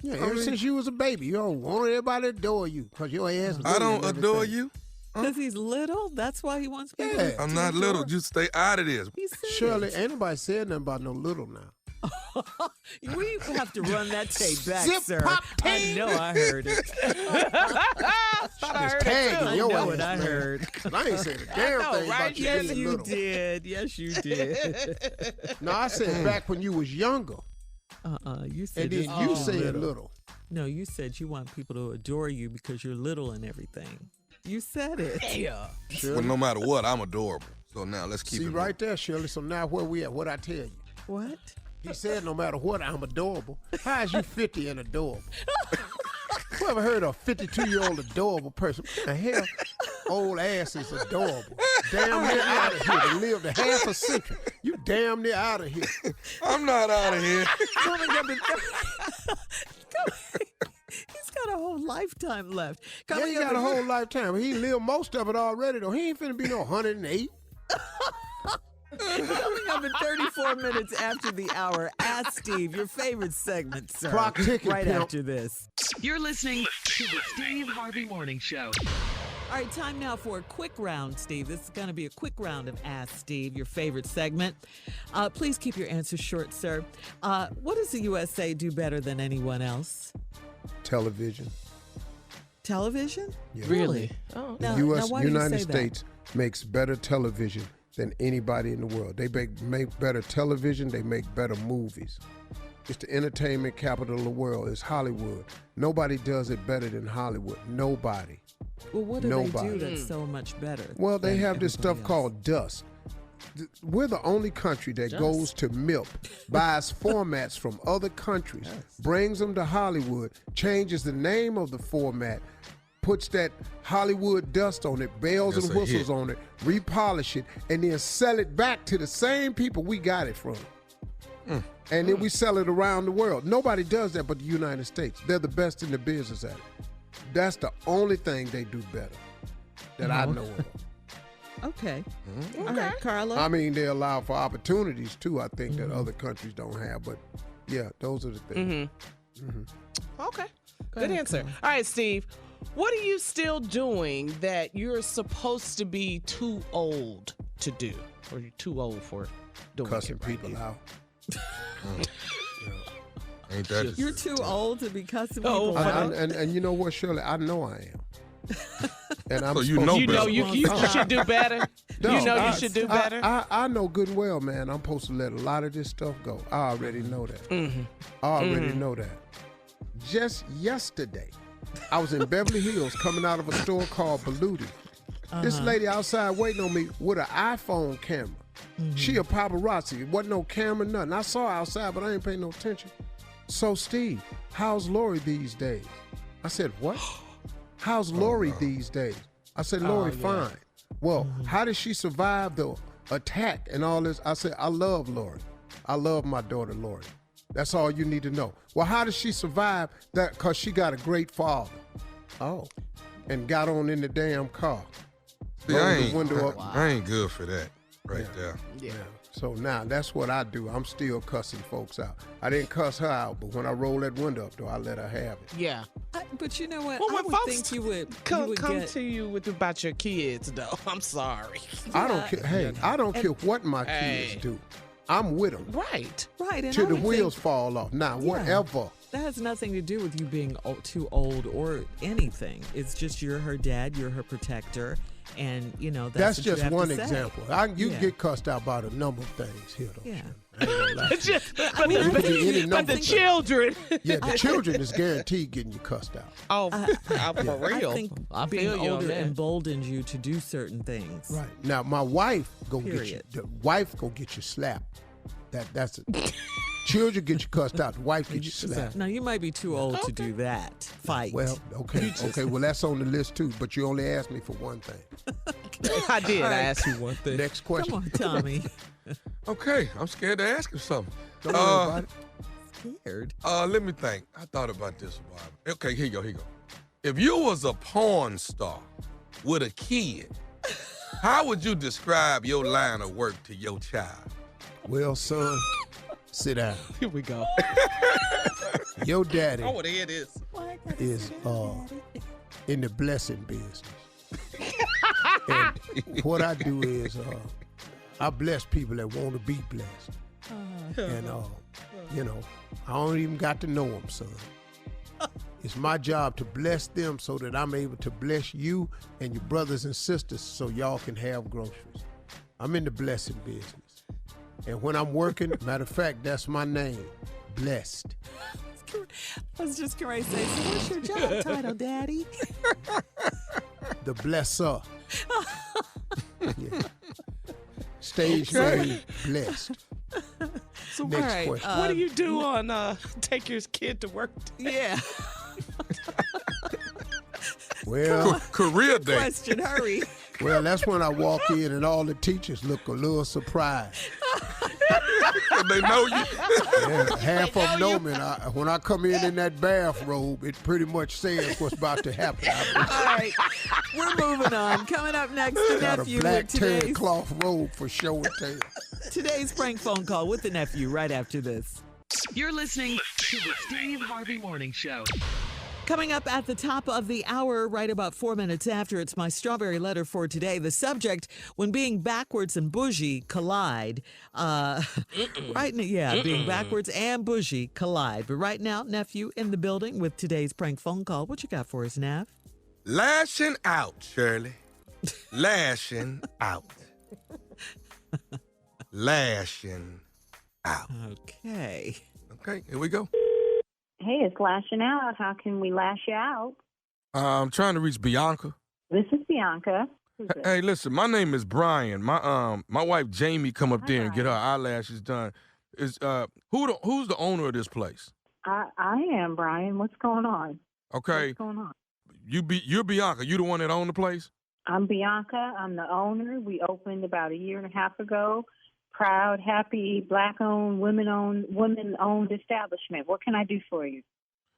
Yeah, ever since you was a baby, you don't want everybody to adore you because your ass. I don't adore you. Because he's little? That's why he wants people to I'm not little. You stay out of this. Shirley, ain't nobody said nothing about no little now. We have to run that tape back, Zip sir. pop I know I heard it. I know what I heard. I ain't saying a damn thing about you Yes, being you little. did. Yes, you did. No, I said back when you was younger. You said And then you said little. No, you said you want people to adore you because you're little and everything. You said it. Yeah. Well, no matter what, I'm adorable. So now let's keep it. See right there, Shirley. So now where we at? What I tell you? What? He said no matter what, I'm adorable. How is you 50 and adorable? Who ever heard of a 52-year-old adorable person? What the hell? Old ass is adorable. Damn near out of here to live the half a century. You damn near out of here. I'm not out of here. He's got a whole lifetime left. Yeah, he got a whole lifetime. He lived most of it already, though. He ain't finna be no 108. Coming up in 34 minutes after the hour, Ask Steve, your favorite segment, sir. Clock ticking, right pimp. after this. You're listening to the Steve Harvey Morning Show. All right, time now for a quick round, Steve. This is going to be a quick round of Ask Steve, your favorite segment. Please keep your answers short, sir. What does the USA do better than anyone else? Television. Television? Yeah. Really? Oh, The United States makes better television than anybody in the world. They make better television. They make better movies. It's the entertainment capital of the world. It's Hollywood. Nobody does it better than Hollywood. Nobody. Well, what do they do that's so much better? Well, they have this stuff else? called dust. We're the only country that goes to MILP, buys formats from other countries, brings them to Hollywood, changes the name of the format, puts that Hollywood dust on it, bells and whistles on it, repolish it, and then sell it back to the same people we got it from. And then we sell it around the world. Nobody does that but the United States. They're the best in the business at it. That's the only thing they do better that I know of. Okay. All right, Carla. I mean, they allow for opportunities, too, I think, that other countries don't have. But, yeah, those are the things. Okay. Good answer. All right, Steve. What are you still doing that you're supposed to be too old to do? Or you're too old for doing Cussing it right people now? out. Ain't that You're too old to be cussing people out. And you know what, Shirley? I know I am. And I'm So you know better. You should do better? You should do better? I know good and well, man, I'm supposed to let a lot of this stuff go. I already know that. I already know that. Just yesterday, I was in Beverly Hills coming out of a store called Beluti. This lady outside waiting on me with an iPhone camera. She a paparazzi. Wasn't no camera, nothing. I saw her outside, but I ain't paying no attention. So, Steve, how's Lori these days? I said, what? How's Lori these days? I said, Lori, fine. Well, how did she survive the attack and all this? I said, I love Lori. I love my daughter, Lori. That's all you need to know. Well, how did she survive that? Because she got a great father. Oh. And got on in the damn car. See, I ain't good for that there. Yeah. So now that's what I do. I'm still cussing folks out. I didn't cuss her out, but when I roll that window up, though, I let her have it. Yeah. But you know what? Well, I when would folks think you would come get... to you about your kids, though. I'm sorry. I don't care. Hey, I don't care what my kids do. I'm with them. Right. And till I the would wheels think, fall off. Now, whatever. That has nothing to do with you being too old or anything. It's just you're her dad, you're her protector, and you know that's what just you have one to say. example. You get cussed out about a number of things here, though. Yeah. But the children. Yeah, the children is guaranteed getting you cussed out. Oh, for real. I think being older emboldens you to do certain things. Right. Now, my wife go get you. The wife go get you slapped. That's it. Children get you cussed out. The wife get you slapped. Now, you might be too old to do that. Fight. Well, okay. Okay, well, that's on the list, too. But you only asked me for one thing. I did. I asked you one thing. Next question. Come on, Tommy. Okay, I'm scared to ask him something. Don't worry about it. Scared. Let me think. I thought about this a while. Okay, here you go. If you was a porn star with a kid, how would you describe your line of work to your child? Well, son, sit down. Here we go. Your daddy Oh, there it is. is in the blessing business. And what I do is I bless people that want to be blessed. And, I don't even got to know them, son. It's my job to bless them so that I'm able to bless you and your brothers and sisters so y'all can have groceries. I'm in the blessing business. And when I'm working, matter of fact, that's my name, Blessed. I was just going to say, so what's your job title, Daddy? The Blesser. Yeah. Stage name, Blessed. So Next question. What do you do on take your kid to work? Yeah. Well, Career day. Question, hurry. Well, that's when I walk in and all the teachers look a little surprised. They know you. Yeah, half of them know me. And when I come in that bathrobe, it pretty much says what's about to happen. All right, we're moving on. Coming up next, the Got nephew a black with terry cloth robe for show and tell. today's prank phone call with the nephew right after this. You're listening to the Steve Harvey Morning Show. Coming up at the top of the hour, right about 4 minutes after, it's my strawberry letter for today. The subject, when being backwards and bougie collide. Being backwards and bougie collide. But right now, nephew in the building with today's prank phone call. What you got for us, Nev? Lashing out, Shirley. Lashing out. Lashing out. Okay. Okay, here we go. Hey, it's Lashing Out. How can we lash you out? I'm trying to reach Bianca. This is Bianca. Who's this? Hey, listen, my name is Brian. My wife Jamie come up there and get her eyelashes done. Is who's the owner of this place? I am, Brian. What's going on? Okay. What's going on? You're Bianca. You the one that owned the place? I'm Bianca. I'm the owner. We opened about a year and a half ago. Proud, happy, Black-owned, women-owned establishment. What can I do for you?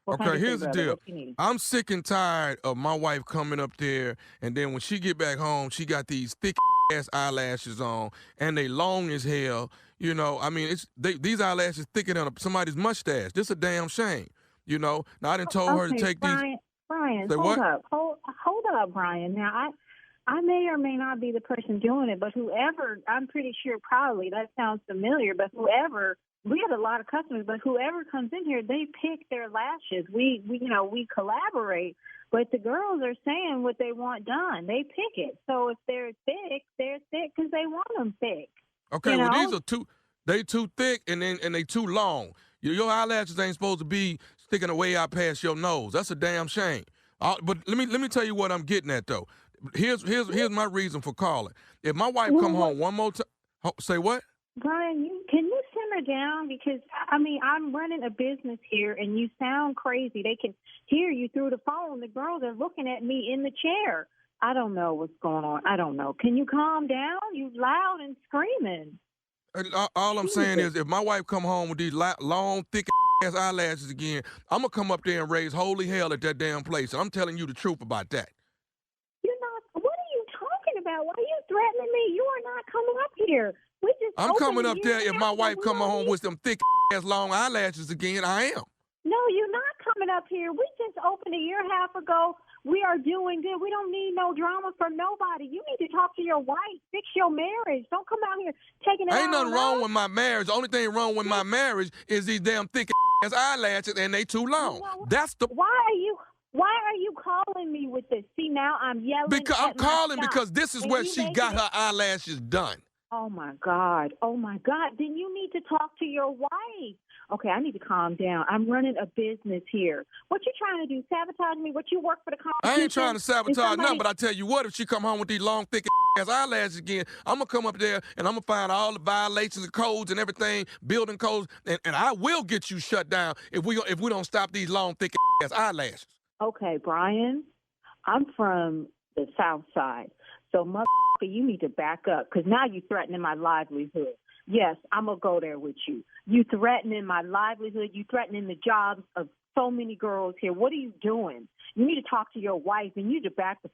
Okay, here's the deal. I'm sick and tired of my wife coming up there, and then when she get back home, she got these thick ass eyelashes on, and they long as hell. You know, I mean, these eyelashes thicker than somebody's mustache. This a damn shame. You know. Now I done told her to take Brian, these. Brian, Say hold what? up. Hold up, Brian. Now I may or may not be the person doing it, but whoever, I'm pretty sure probably, that sounds familiar, but whoever, we have a lot of customers, but whoever comes in here, they pick their lashes. We collaborate, but the girls are saying what they want done. They pick it. So if they're thick because they want them thick. Okay, well, these are too thick and they too long. Your eyelashes ain't supposed to be sticking away out past your nose. That's a damn shame. But let me tell you what I'm getting at, though. Here's my reason for calling. If my wife come home one more time, say what? Brian, can you simmer down? Because, I mean, I'm running a business here, and you sound crazy. They can hear you through the phone. The girls are looking at me in the chair. I don't know what's going on. I don't know. Can you calm down? You loud and screaming. All I'm saying is if my wife come home with these long, thick ass eyelashes again, I'm going to come up there and raise holy hell at that damn place. And I'm telling you the truth about that. What are you talking about? Why are you threatening me? You are not coming up here. I'm coming up there if my wife come home with them thick ass long eyelashes again. I am. No, you're not coming up here. We just opened a year and a half ago. We are doing good. We don't need no drama from nobody. You need to talk to your wife. Fix your marriage. Don't come out here taking it out. Ain't nothing wrong with my marriage. The only thing wrong with my marriage is these damn thick ass eyelashes and they too long. That's the. Why are you calling me with this? See, now I'm yelling. Because I'm calling because this is where she got her eyelashes done. Oh my God. Then you need to talk to your wife. Okay, I need to calm down. I'm running a business here. What you trying to do? Sabotage me? What you work for the competition? I ain't trying to sabotage nothing, but I tell you what, if she come home with these long, thick ass eyelashes again, I'm going to come up there and I'm going to find all the violations of codes and everything, building codes, and I will get you shut down if we don't stop these long, thick ass eyelashes. Okay, Brian, I'm from the South Side. So, motherfucker, you need to back up because now you're threatening my livelihood. Yes, I'm going to go there with you. You threatening my livelihood. You threatening the jobs of so many girls here. What are you doing? You need to talk to your wife and you need to back the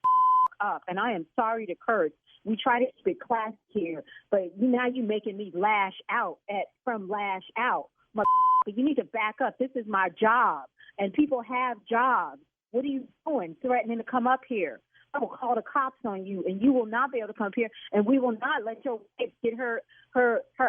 up. And I am sorry to curse. We try to keep it class here, but now you're making me lash out from lash out. Motherfucker, you need to back up. This is my job, and people have jobs. What are you doing? Threatening to come up here. I will call the cops on you, and you will not be able to come up here, and we will not let your wife get her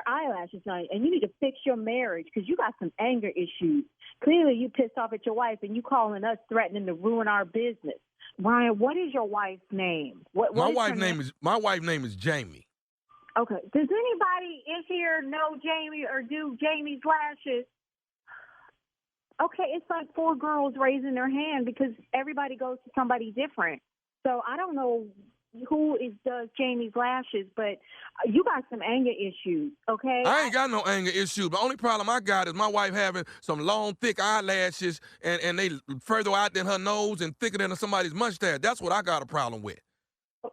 eyelashes done. And you need to fix your marriage because you got some anger issues. Clearly, you pissed off at your wife, and you calling us threatening to ruin our business. Ryan, what is your wife's name? My wife's name is Jamie. Okay. Does anybody in here know Jamie or do Jamie's lashes? Okay, it's like 4 girls raising their hand because everybody goes to somebody different. So I don't know who does Jamie's lashes, but you got some anger issues, okay? I ain't got no anger issues. The only problem I got is my wife having some long, thick eyelashes, and they further out than her nose and thicker than somebody's mustache. That's what I got a problem with.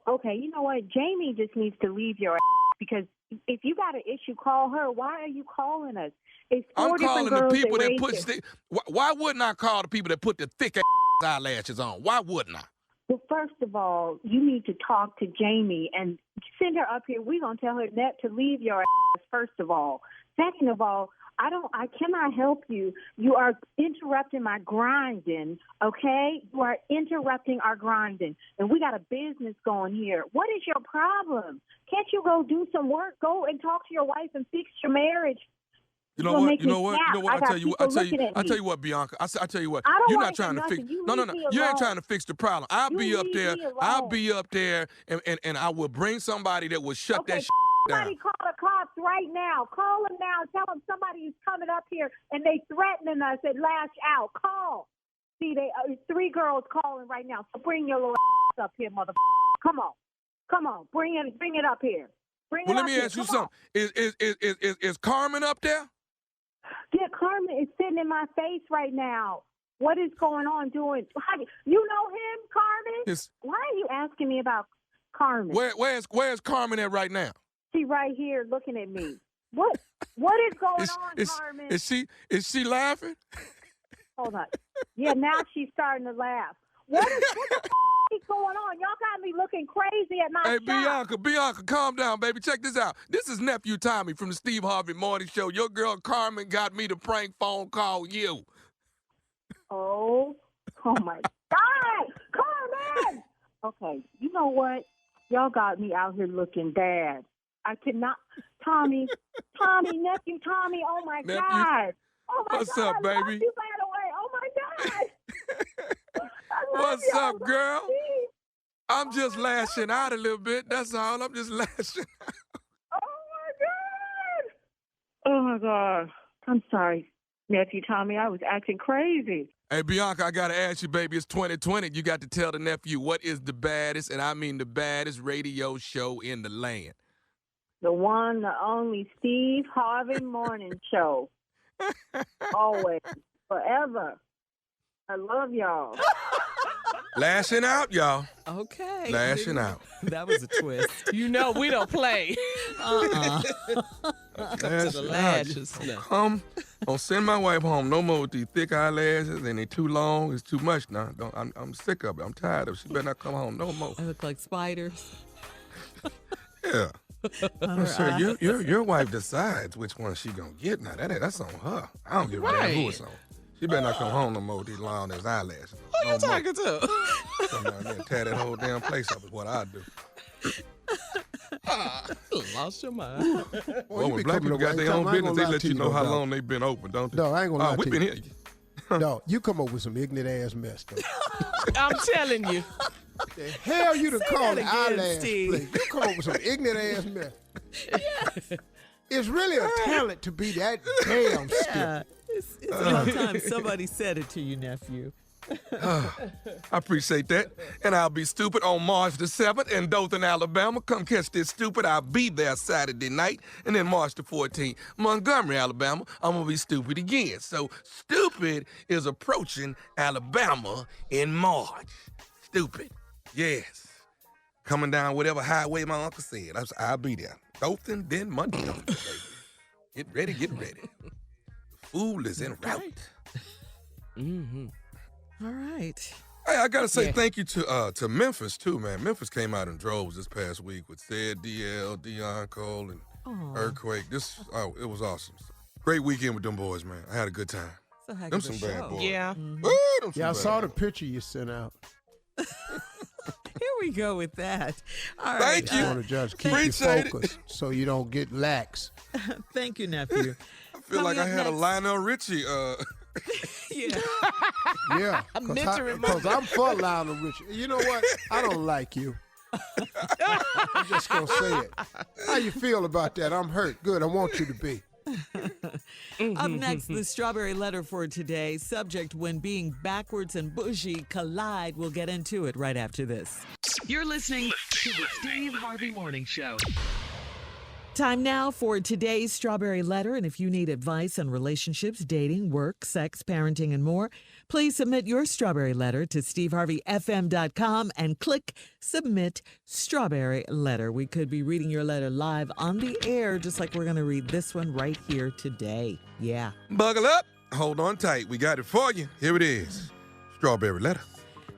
Okay, you know what? Jamie just needs to leave your ass because if you got an issue, call her. Why are you calling us? It's 4 I'm calling different the people that that put. Why wouldn't I call the people that put the thick eyelashes on? Why wouldn't I? Well, first of all, you need to talk to Jamie and send her up here. We're going to tell her to leave your ass, first of all. Second of all, I cannot help you. You are interrupting my grinding, okay? You are interrupting our grinding. And we got a business going here. What is your problem? Can't you go do some work? Go and talk to your wife and fix your marriage. You know what? I tell you what, Bianca. I tell you what. You're not trying to fix. No. You ain't trying to fix the problem. I'll be up there, and I will bring somebody that will shut that shit down. Somebody call the cops right now. Call them now. Tell them somebody is coming up here and they threatening us and lash out. Call. See, they 3 girls calling right now. So bring your little ass up here, motherfucker. Come on. Bring it up here. Well, let me ask you something. Is Carmen up there? Yeah, Carmen is sitting in my face right now. What is going on doing? You know him, Carmen? Why are you asking me about Carmen? Where's Carmen at right now? She right here looking at me. What is going on, Carmen? Is she laughing? Hold on. Yeah, now she's starting to laugh. What the is going on? Y'all got me looking crazy at my shop. Hey, Bianca, calm down, baby. Check this out. This is Nephew Tommy from the Steve Harvey Morning Show. Your girl Carmen got me to prank phone call you. Oh my God, Carmen! Okay, you know what? Y'all got me out here looking bad. I cannot. Tommy, nephew Tommy. Oh my nephew, God. Oh my what's God. up, baby? I love you right away. Oh my God. What's up, girl? I'm just lashing out a little bit. That's all. I'm just lashing out. Oh my God. I'm sorry, nephew Tommy. I was acting crazy. Hey, Bianca, I got to ask you, baby, it's 2020. You got to tell the nephew what is the baddest, and I mean the baddest radio show in the land. The one, the only Steve Harvey Morning Show. Always. Forever. I love y'all. Lashing out, y'all. Okay. Lashing out. That was a twist. You know we don't play. Come to the lashes. Don't send my wife home no more with these thick eyelashes and they too long. It's too much now. I'm sick of it. I'm tired of it. She better not come home no more. I look like spiders. Yeah. I'm sure your wife decides which one she gonna get now. That's on her. I don't give a damn who it's on. She better not come home no more with these long ass eyelashes. Who you talking to? Come down there and tear that whole damn place up is what I do. Lost your mind. Well, when black people got their own business, they let you know how long they've been open, don't they? No, I ain't gonna lie to you. We've been here. No, you come up with some ignorant ass mess, though. I'm telling you. The hell you to call the again, eyelash Steve. place. You come up with some ignorant ass mess. Yeah. It's really a talent to be that damn stupid. It's about time somebody said it to you, nephew. I appreciate that. And I'll be stupid on March the 7th in Dothan, Alabama. Come catch this stupid. I'll be there Saturday night. And then March the 14th, Montgomery, Alabama. I'm going to be stupid again. So stupid is approaching Alabama in March. Stupid. Yes. Coming down whatever highway my uncle said. I'll be there. Dothan, then Montgomery, baby. Get ready, get ready. The fool is en route. Mm-hmm. All right. Hey, I gotta say thank you to Memphis too, man. Memphis came out in droves this past week with Sid, DL, Deion Cole, and Earthquake. It was awesome. Great weekend with them boys, man. I had a good time. Them some bad boys. Yeah. Mm-hmm. I saw the picture you sent out. Here we go with that. All Thank right. you. I want to just keep you focused so you don't get lax. Thank you, nephew. I feel like I had a Lionel Richie. Yeah. Yeah. Because I'm for Lionel Richie. You know what? I don't like you. I'm just going to say it. How you feel about that? I'm hurt. Good. I want you to be. Up next, the strawberry letter for today. Subject: when being backwards and bougie collide. We'll get into it right after this. You're listening to the Steve Harvey Morning Show. Time now for today's strawberry letter. And if you need advice on relationships, dating, work, sex, parenting, and more, please submit your strawberry letter to steveharveyfm.com and click Submit Strawberry Letter. We could be reading your letter live on the air, just like we're going to read this one right here today. Yeah. Buckle up. Hold on tight. We got it for you. Here it is. Strawberry letter.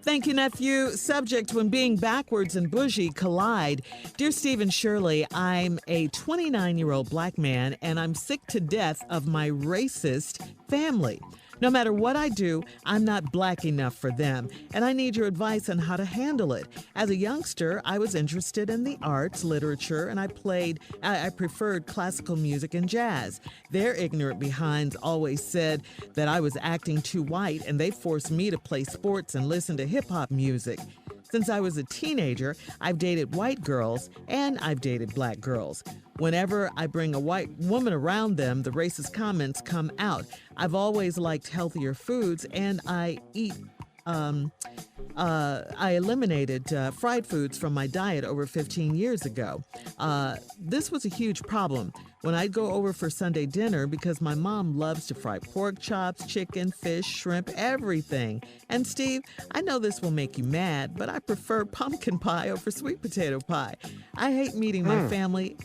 Thank you, nephew. Subject: when being backwards and bougie collide. Dear Steve and Shirley, I'm a 29-year-old black man, and I'm sick to death of my racist family. No matter what I do, I'm not black enough for them, and I need your advice on how to handle it. As a youngster, I was interested in the arts, literature, and I preferred classical music and jazz. Their ignorant behinds always said that I was acting too white, and they forced me to play sports and listen to hip-hop music. Since I was a teenager, I've dated white girls and I've dated black girls. Whenever I bring a white woman around them, the racist comments come out. I've always liked healthier foods, and I eliminated fried foods from my diet over 15 years ago. This was a huge problem when I'd go over for Sunday dinner because my mom loves to fry pork chops, chicken, fish, shrimp, everything. And Steve, I know this will make you mad, but I prefer pumpkin pie over sweet potato pie. I hate meeting my family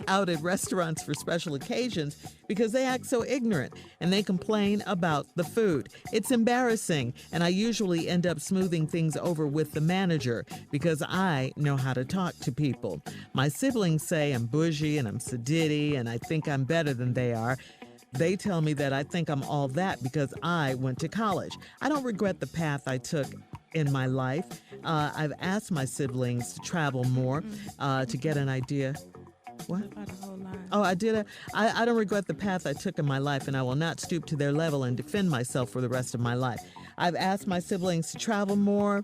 out at restaurants for special occasions because they act so ignorant and they complain about the food. It's embarrassing, and I usually end up smoothing things over with the manager because I know how to talk to people. My siblings say I'm bougie and I'm sedity and I think I'm better than they are. They tell me that I think I'm all that because I went to college. I don't regret the path I took in my life. I've asked my siblings to travel more to get an idea. What? Oh, I did. I don't regret the path I took in my life, and I will not stoop to their level and defend myself for the rest of my life. I've asked my siblings to travel more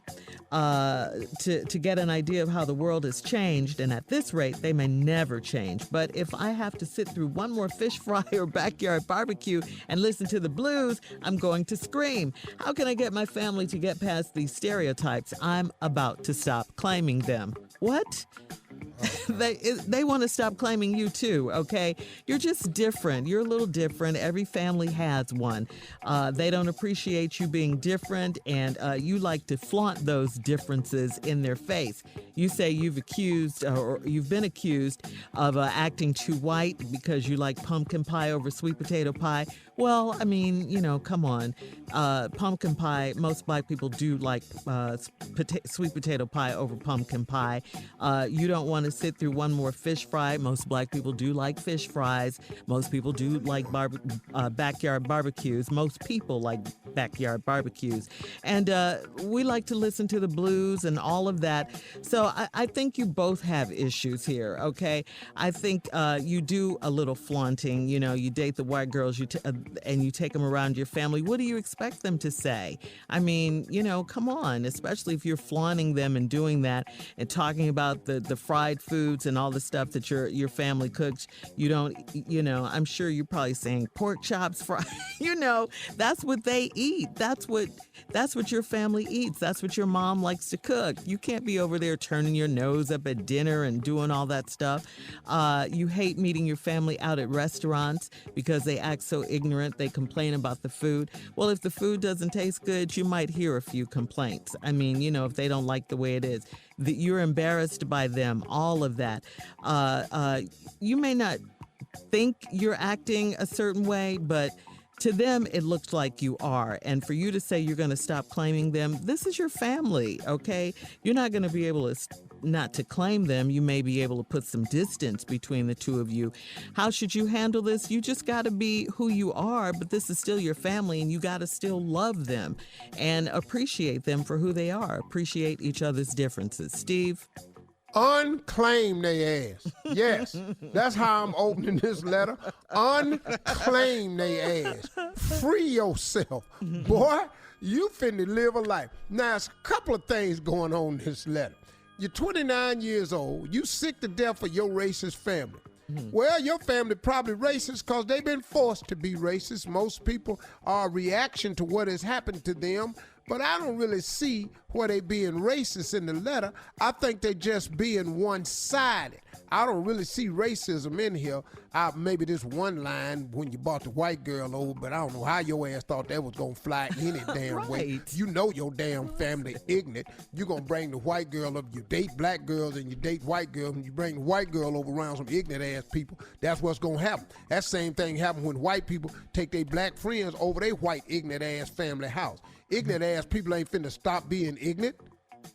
to get an idea of how the world has changed, and at this rate, they may never change. But if I have to sit through one more fish fry or backyard barbecue and listen to the blues, I'm going to scream. How can I get my family to get past these stereotypes? I'm about to stop claiming them. What? They want to stop claiming you too, okay? You're just different. You're a little different. Every family has one. They don't appreciate you being different, and you like to flaunt those differences in their face. You say you've been accused of acting too white because you like pumpkin pie over sweet potato pie. Well, I mean, come on. Pumpkin pie, most black people do like sweet potato pie over pumpkin pie. You don't want to sit through one more fish fry. Most black people do like fish fries. Most people do like backyard barbecues. Most people like backyard barbecues. And we like to listen to the blues and all of that. So I think you both have issues here, okay? I think you do a little flaunting. You date the white girls and you take them around your family. What do you expect them to say? I mean, come on, especially if you're flaunting them and doing that and talking about the fried foods and all the stuff that your family cooks. You don't, I'm sure you're probably saying pork chops, fried. That's what they eat. That's what your family eats. That's what your mom likes to cook. You can't be over there turning your nose up at dinner and doing all that stuff. You hate meeting your family out at restaurants because they act so ignorant. They complain about the food. Well, if the food doesn't taste good, you might hear a few complaints. I mean, if they don't like the way it is, that you're embarrassed by them, all of that. You may not think you're acting a certain way, but to them, it looks like you are. And for you to say you're going to stop claiming them, this is your family, okay? You're not going to be able to not to claim them. You may be able to put some distance between the two of you. How should you handle this? You just got to be who you are, but this is still your family, and you got to still love them and appreciate them for who they are. Appreciate each other's differences. Steve? Unclaim they ass. Yes, that's how I'm opening this letter. Unclaim they ass. Free yourself. Boy, you finna live a life. Now, there's a couple of things going on in this letter. You're 29 years old. You sick to death of your racist family. Well, your family probably racist because they've been forced to be racist. Most people are a reaction to what has happened to them. But I don't really see where they being racist in the letter. I think they just being one-sided. I don't really see racism in here. Maybe this one line when you brought the white girl over, but I don't know how your ass thought that was going to fly any damn way. You know your damn family ignorant. You're going to bring the white girl up. You date black girls and you date white girls, and you bring the white girl over around some ignorant-ass people. That's what's going to happen. That same thing happened when white people take their black friends over their white ignorant-ass family house. Ignorant-ass people ain't finna stop being ignorant.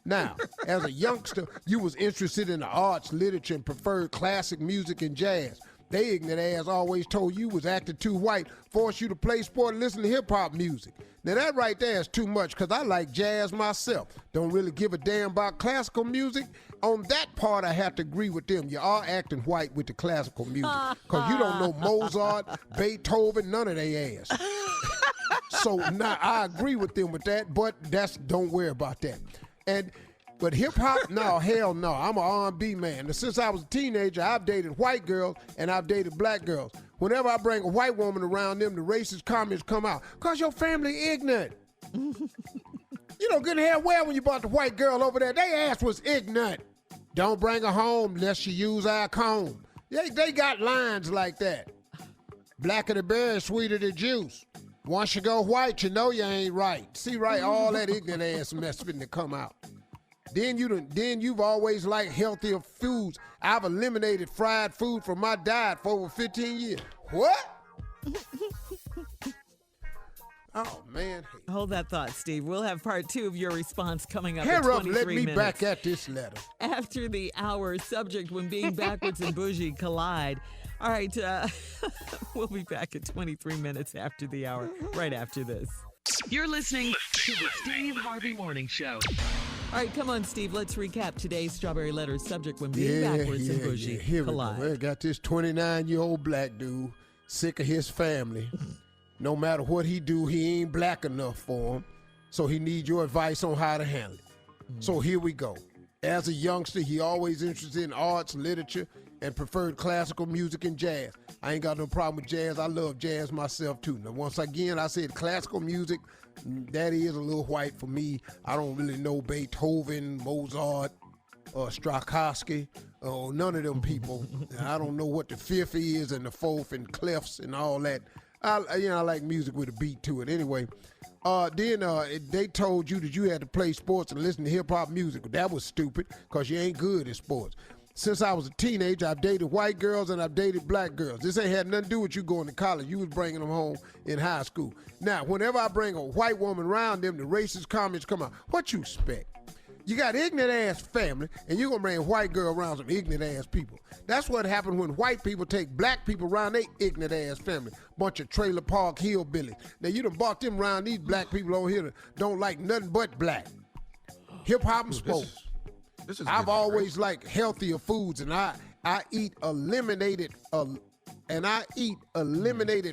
Now, as a youngster, you was interested in the arts, literature, and preferred classic music and jazz. They ignorant ass always told you was acting too white, forced you to play sport and listen to hip-hop music. Now, that right there is too much because I like jazz myself. Don't really give a damn about classical music. On that part, I have to agree with them. You are acting white with the classical music because you don't know Mozart, Beethoven, none of they ass. So now I agree with them with that, but don't worry about that. And But hip-hop, no, hell no. I'm an R&B man. And since I was a teenager, I've dated white girls and I've dated black girls. Whenever I bring a white woman around them, the racist comments come out. Because your family ignorant. You know good and hell well when you brought the white girl over there, they ass was ignorant. Don't bring her home unless she use our comb. They got lines like that. Blacker the berry, sweeter the juice. Once you go white, you know you ain't right. See, right, all that ignorant ass mess finna come out. Then you've always liked healthier foods. I've eliminated fried food from my diet for over 15 years. What? Oh, man. Hold that thought, Steve. We'll have part 2 of your response coming up in Hair up, 23 let me minutes. back at this letter. After the hour, subject when being backwards and bougie collide. All right, we'll be back at 23 minutes after the hour, right after this. You're listening to the Steve Harvey Morning Show. All right, come on, Steve. Let's recap today's Strawberry Letter subject when being backwards and bougie Here collide. we go. I got this 29-year-old black dude, sick of his family. No matter what he do, he ain't black enough for him. So he needs your advice on how to handle it. So here we go. As a youngster, he always interested in arts, literature, and preferred classical music and jazz. I ain't got no problem with jazz. I love jazz myself, too. Now, once again, I said classical music, that is a little white for me. I don't really know Beethoven, Mozart, or Strakowski, or none of them people. I don't know what the fifth is and the fourth and clefs and all that. I like music with a beat to it. Anyway, then they told you that you had to play sports and listen to hip-hop music. That was stupid because you ain't good at sports. Since I was a teenager, I've dated white girls and I've dated black girls. This ain't had nothing to do with you going to college. You was bringing them home in high school. Now, whenever I bring a white woman around them, the racist comments come out. What you expect? You got ignorant-ass family, and you're going to bring a white girl around some ignorant-ass people. That's what happened when white people take black people around their ignorant-ass family. Bunch of trailer park hillbillies. Now, you done bought them around these black people over here that don't like nothing but black. Hip-hop and sports. I've always liked healthier foods, and I eat eliminated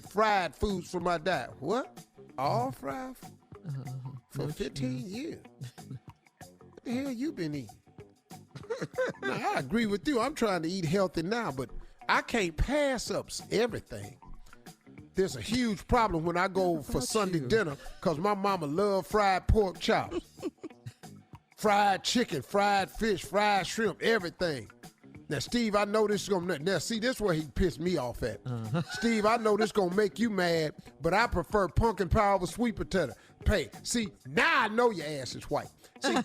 fried foods from my diet. What? All fried? For 15 years. What the hell you been eating? Now, I agree with you. I'm trying to eat healthy now, but I can't pass up everything. There's a huge problem when I go for Sunday dinner because my mama loves fried pork chops. Fried chicken, fried fish, fried shrimp, everything. Now, Steve, I know this is going to... Now, see, this is where he pissed me off at. Steve, I know this is going to make you mad, but I prefer pumpkin pie over sweet potato. See, now I know your ass is white. See,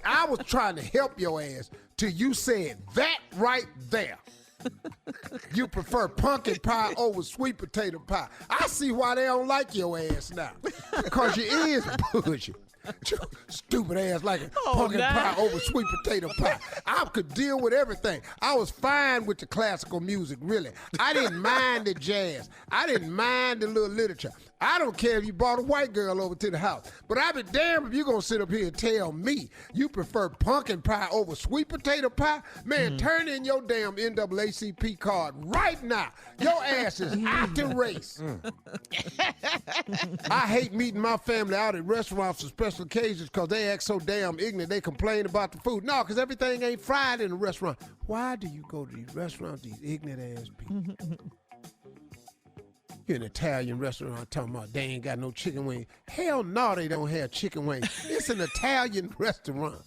I was trying to help your ass till you said that right there. You prefer pumpkin pie over sweet potato pie. I see why they don't like your ass now. Because you is bougie. Stupid ass like a pumpkin pie over sweet potato pie. I could deal with everything. I was fine with the classical music, really. I didn't mind the jazz. I didn't mind the little literature. I don't care if you brought a white girl over to the house. But I'd be damned if you're going to sit up here and tell me you prefer pumpkin pie over sweet potato pie. Man, turn in your damn NAACP card right now. Your ass is out the race. I hate meeting my family out at restaurants for special occasions because they act so damn ignorant. They complain about the food. No, because everything ain't fried in the restaurant. Why do you go to these restaurants, these ignorant ass people? You're in an Italian restaurant talking about they ain't got no chicken wings. Hell no, they don't have chicken wings. It's an Italian restaurant.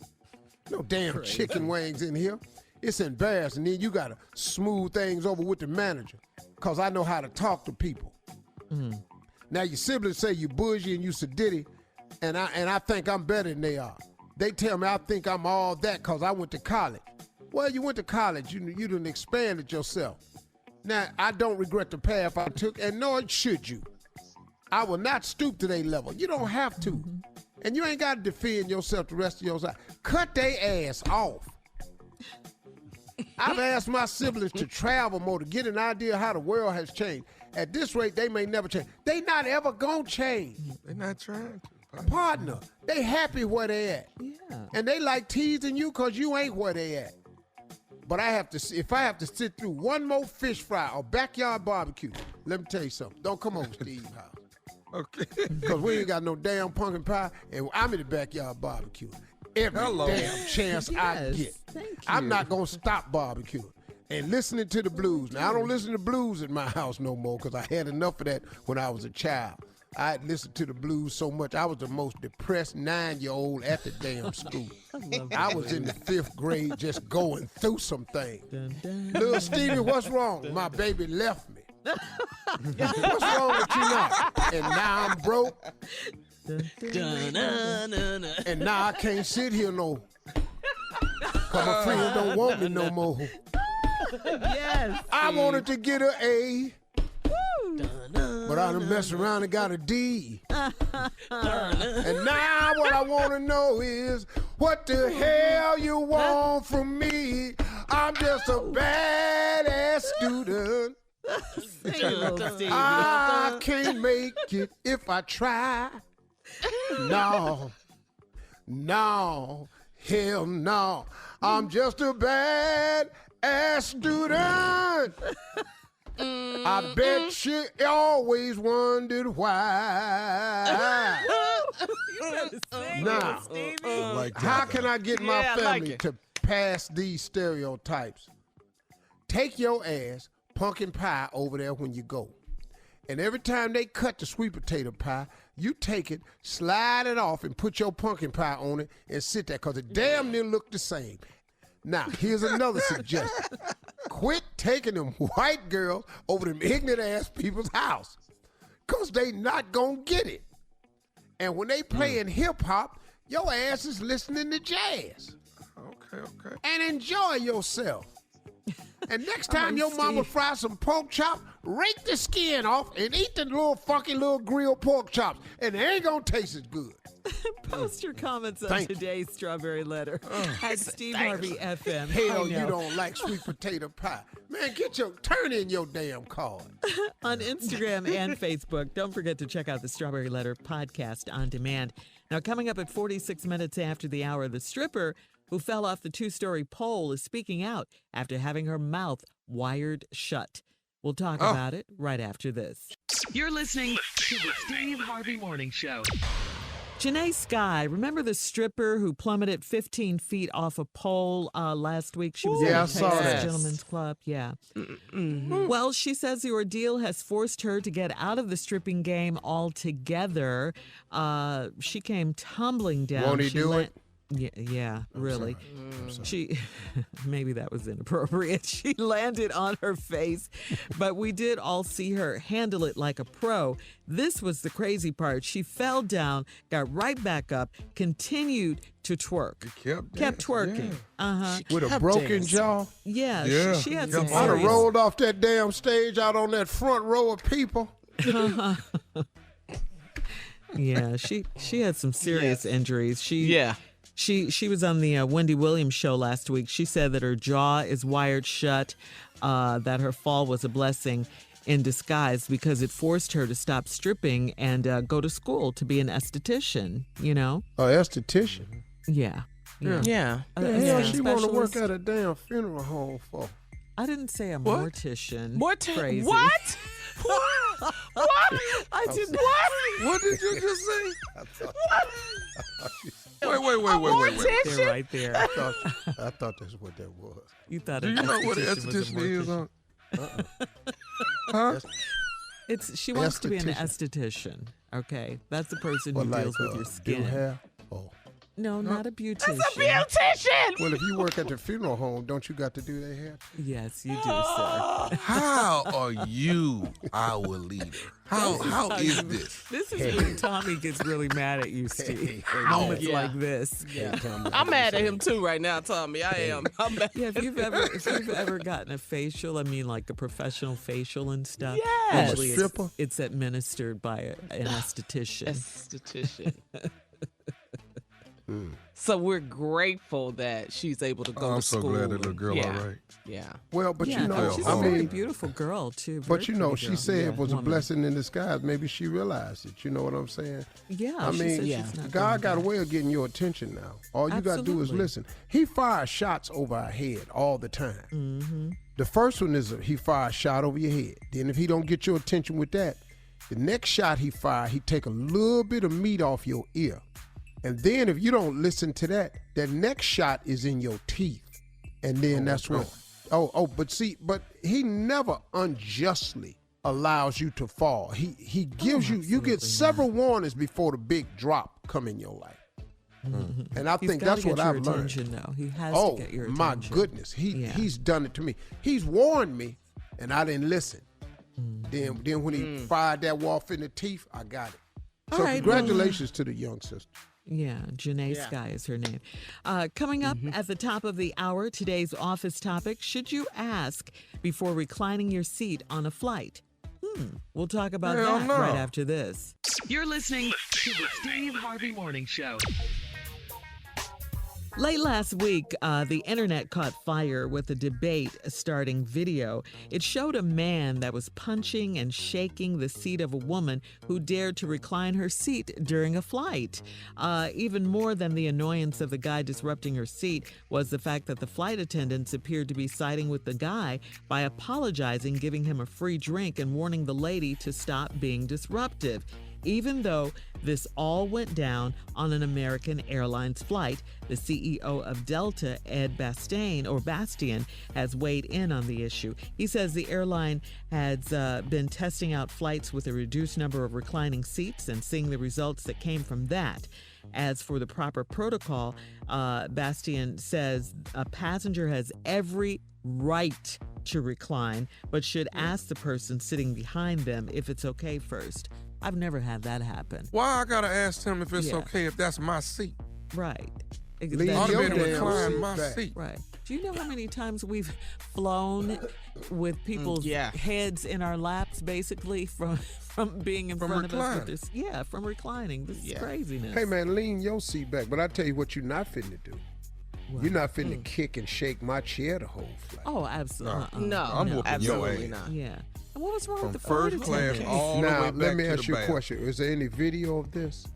No damn chicken wings in here. It's embarrassing. Then you got to smooth things over with the manager because I know how to talk to people. Now, your siblings say you bougie and you sedity, and I think I'm better than they are. They tell me I think I'm all that because I went to college. Well, you went to college. You done expanded yourself. Now, I don't regret the path I took, and nor should you. I will not stoop to their level. You don't have to. And you ain't got to defend yourself the rest of your life. Cut their ass off. I've asked my siblings to travel more to get an idea of how the world has changed. At this rate, they may never change. They not ever gonna change. They're not trying to. Partner, they happy where they at. Yeah. And they like teasing you because you ain't where they at. But if I have to sit through one more fish fry or backyard barbecue, let me tell you something. Don't come over to Steve's house. Okay. Because we ain't got no damn pumpkin pie, and I'm in the backyard barbecue. every damn chance I get. Thank you. I'm not going to stop barbecuing and listening to the blues. Now, I don't listen to blues in my house no more because I had enough of that when I was a child. I listened to the blues so much. I was the most depressed 9-year-old at the damn school. I was in the 5th grade just going through some things. Little Stevie, what's wrong? My baby left me. What's wrong with you now? And now I'm broke. And now I can't sit here no. Cause my friends don't want me no more. Yes. I wanted to get an A. But I done messed around and got a D. And now what I want to know is, what the hell you want from me? I'm just a badass student. I can't make it if I try. No, hell no. I'm just a badass student. I bet you always wondered why. Now, how can I get my family to pass these stereotypes? Take your ass pumpkin pie over there when you go. And every time they cut the sweet potato pie, you take it, slide it off, and put your pumpkin pie on it and sit there, because it damn near look the same. Now, here's another suggestion. Quit taking them white girls over them ignorant-ass people's house, because they not going to get it. And when they playing hip-hop, your ass is listening to jazz. Okay. And enjoy yourself. And next time your mama fries some pork chop, rake the skin off and eat the little funky little grilled pork chops, and they ain't gonna taste as good. Post your comments on today's Strawberry Letter at Steve Harvey FM. Hell, you don't like sweet potato pie. Man, turn in your damn card. On Instagram and Facebook, don't forget to check out the Strawberry Letter podcast on demand. Now, coming up at 46 minutes after the hour, the stripper who fell off the 2-story pole is speaking out after having her mouth wired shut. We'll talk about it right after this. You're listening to the Steve Harvey Morning Show. Genea Sky, remember the stripper who plummeted 15 feet off a pole last week? She was at the Texas Gentlemen's Club. Yeah. Well, she says the ordeal has forced her to get out of the stripping game altogether. She came tumbling down. Won't he do it? Yeah, really. She, maybe that was inappropriate. She landed on her face, but we did all see her handle it like a pro. This was the crazy part. She fell down, got right back up, continued to twerk. Kept twerking. Yeah. With a broken jaw? Yeah. She had some I'd have rolled off that damn stage out on that front row of people. Yeah, she had some serious injuries. She was on the Wendy Williams show last week. She said that her jaw is wired shut, that her fall was a blessing in disguise because it forced her to stop stripping and go to school to be an esthetician, you know? Esthetician? Yeah. Yeah. She want to work at a damn funeral home for? I didn't say a mortician. Crazy. What? What? I did not. What did you just say? Wait. They're right there. I thought that's what that was. You thought Do you know what an esthetician is? Huh? She wants to be an esthetician. Okay, that's the person who deals with your skin. Hair? Oh. No, not a beautician. That's a beautician. Well, if you work at the funeral home, don't you got to do their hair? Yes, you do, sir. How are you our leader? How is this? This is when Tommy gets really mad at you, Steve. Moments like this. I'm mad at him too right now, Tommy. I am. I'm mad. Yeah, if you've ever gotten a facial, I mean like a professional facial and stuff. Yes. Usually it's administered by an esthetician. So we're grateful that she's able to go to school. I'm so glad that little girl all right. Yeah. Well, but she's a very beautiful girl too. But she said it was a blessing in disguise. Maybe she realized it. You know what I'm saying? Yeah. I mean, God got a way of getting your attention now. All you got to do is listen. He fires shots over our head all the time. Mm-hmm. The first one is he fires a shot over your head. Then if he don't get your attention with that, the next shot he fire, he take a little bit of meat off your ear. And then if you don't listen to that, the next shot is in your teeth. And then that's when, but he never unjustly allows you to fall. He gives you get several warnings before the big drop come in your life. Mm-hmm. And I think that's what I've learned. Though. He has to get your attention. My goodness. He's done it to me. He's warned me and I didn't listen. Mm-hmm. Then when he fired that wolf in the teeth, I got it. So congratulations to the young sister. Yeah, Genea Sky is her name. Coming up at the top of the hour, today's office topic, should you ask before reclining your seat on a flight? We'll talk about that right after this. You're listening to the Steve Harvey Morning Show. Late last week, the internet caught fire with a debate starting video. It showed a man that was punching and shaking the seat of a woman who dared to recline her seat during a flight. Even more than the annoyance of the guy disrupting her seat was the fact that the flight attendants appeared to be siding with the guy by apologizing, giving him a free drink, and warning the lady to stop being disruptive. Even though this all went down on an American Airlines flight, the CEO of Delta, Ed Bastian, has weighed in on the issue. He says the airline has been testing out flights with a reduced number of reclining seats and seeing the results that came from that. As for the proper protocol, Bastian says a passenger has every right to recline, but should ask the person sitting behind them if it's okay first. I've never had that happen. Why I gotta ask him if it's okay if that's my seat? Right. I ought to be able to recline my seat. Right. Do you know how many times we've flown with people's heads in our laps, basically, from being in front of us? With this, from reclining. This is craziness. Hey, man, lean your seat back. But I tell you what you're not finna do. What? You're not finna kick and shake my chair the whole flight. Oh, absolutely. No, I'm whooping your ass. Not. Yeah. And what was wrong with the first class all the way back to the Now, let me ask you a question. Is there any video of this?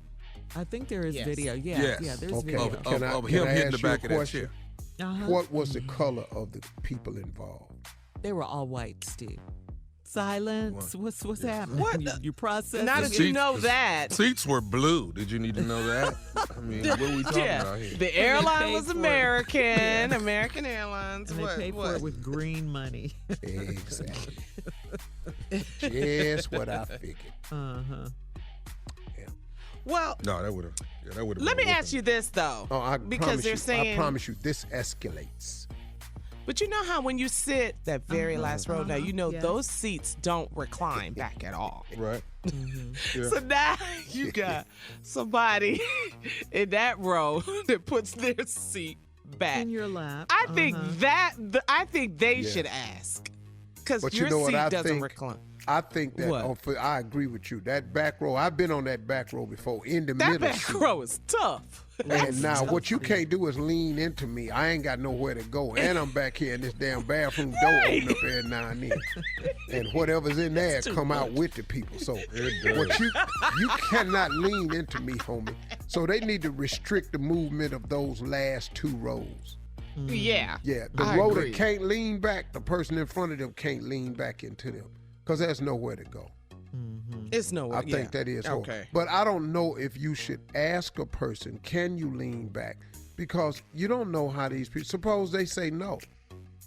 I think there is video. Yeah, there's video. Can I him hitting the ask back you of a that question? chair. What was the color of the people involved? They were all white, Steve. Silence. What's happening? What? You process? Now that you know that. Seats were blue. Did you need to know that? I mean, what are we talking about here? The airline was American. American Airlines. And they paid for it with green money. Exactly. Just what I figured. Uh-huh. Yeah. Well, no, that would have. Let me ask you this though, because they're saying. I promise you, this escalates. But you know how when you sit that very last row, now you know those seats don't recline back at all. Right. Mm-hmm. So now you got somebody in that row that puts their seat back in your lap. I think I think they should ask, because your seat doesn't recline. I think that I agree with you. That back row, I've been on that back row before. In the middle, that back row is tough. And now what you can't do is lean into me. I ain't got nowhere to go, and I'm back here in this damn bathroom door open up every now and then, and whatever's in there come out with the people. So what you cannot lean into me, homie. So they need to restrict the movement of those last two rows. Yeah. Yeah. The row that can't lean back, the person in front of them can't lean back into them, because there's nowhere to go. It's nowhere. I think that is okay. But I don't know if you should ask a person, can you lean back? Because you don't know how these people, suppose they say no.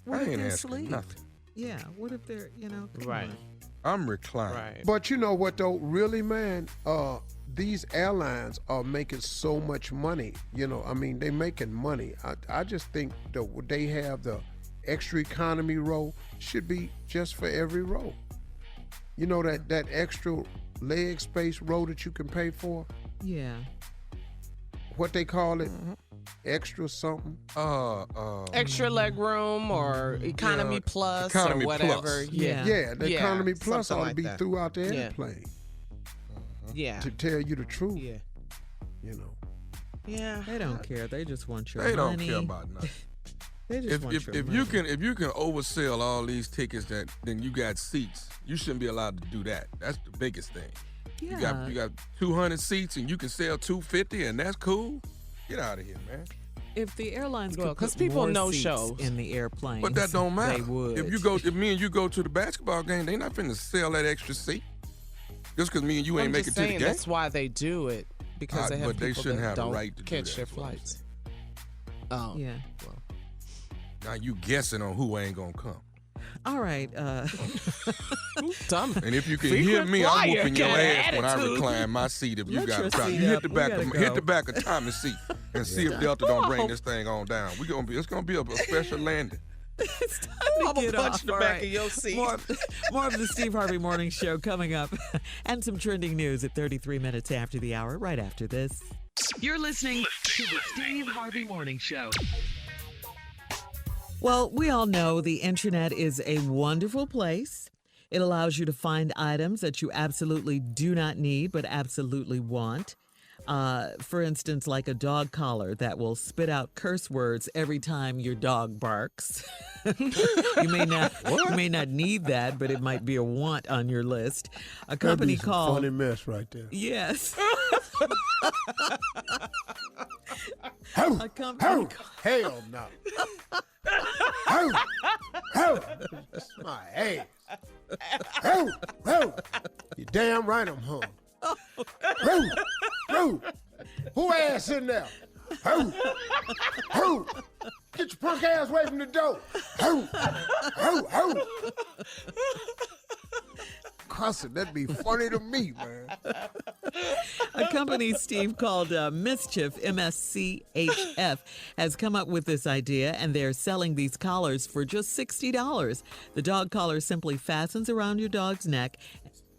What I if ain't they're asking asleep? nothing. Yeah, what if they're, come Right. on. I'm reclining. Right. But you know what though, really, man, these airlines are making so much money. I mean, they making money. I just think that they have the extra economy row should be just for every row. You know that extra leg space row that you can pay for? Yeah. What they call it? Extra something? Extra leg room or economy plus economy or whatever. plus. Yeah, the economy plus ought to be that. throughout the airplane. Yeah. To tell you the truth. Yeah. Yeah. They don't care. They just want your They money. don't care about nothing. They just want your if money. you can oversell all these tickets, then you got seats. You shouldn't be allowed to do that. That's the biggest thing. Yeah. You got 200 seats and you can sell 250 and that's cool. Get out of here, man. If the airlines could because put people more no seats show in the airplane, But that don't matter. They would. If me and you go to the basketball game, they not finna sell that extra seat. Just because me and you ain't making it to the game. That's why they do it. because they have but they people shouldn't that have the don't right to do catch that, their is what I'm flights. Oh, Yeah. Well. Now you guessing on who ain't gonna come. All right. Dumb. And if you can Frequent hear me, I'm flyer whooping your kinda ass when I attitude. recline my seat. If you Let got your a problem, seat you hit up. the We back gotta of go. hit the back of Tommy's seat and see if Delta don't bring this thing on down. It's gonna be a special landing. It's time I'm to gonna get punch off. the All back right. of your seat. More of the Steve Harvey Morning Show coming up, and some trending news at 33 minutes after the hour. Right after this. You're listening to the Steve Harvey Morning Show. Well, we all know the internet is a wonderful place. It allows you to find items that you absolutely do not need but absolutely want. For instance, like a dog collar that will spit out curse words every time your dog barks. You may not need that, but it might be a want on your list. A company That'd be some called funny mess right there. Yes. A company Hell no. Ho! Ho! That's my ass. Ho! Ho! You damn right I'm hung. Ho! Ho! Who ass in there? Ho! Ho! Get your punk ass away from the door. Ho! Ho! Ho! Cussing, that'd be funny to me, man. A company, Steve, called Mischief, MSCHF, has come up with this idea, and they're selling these collars for just $60. The dog collar simply fastens around your dog's neck,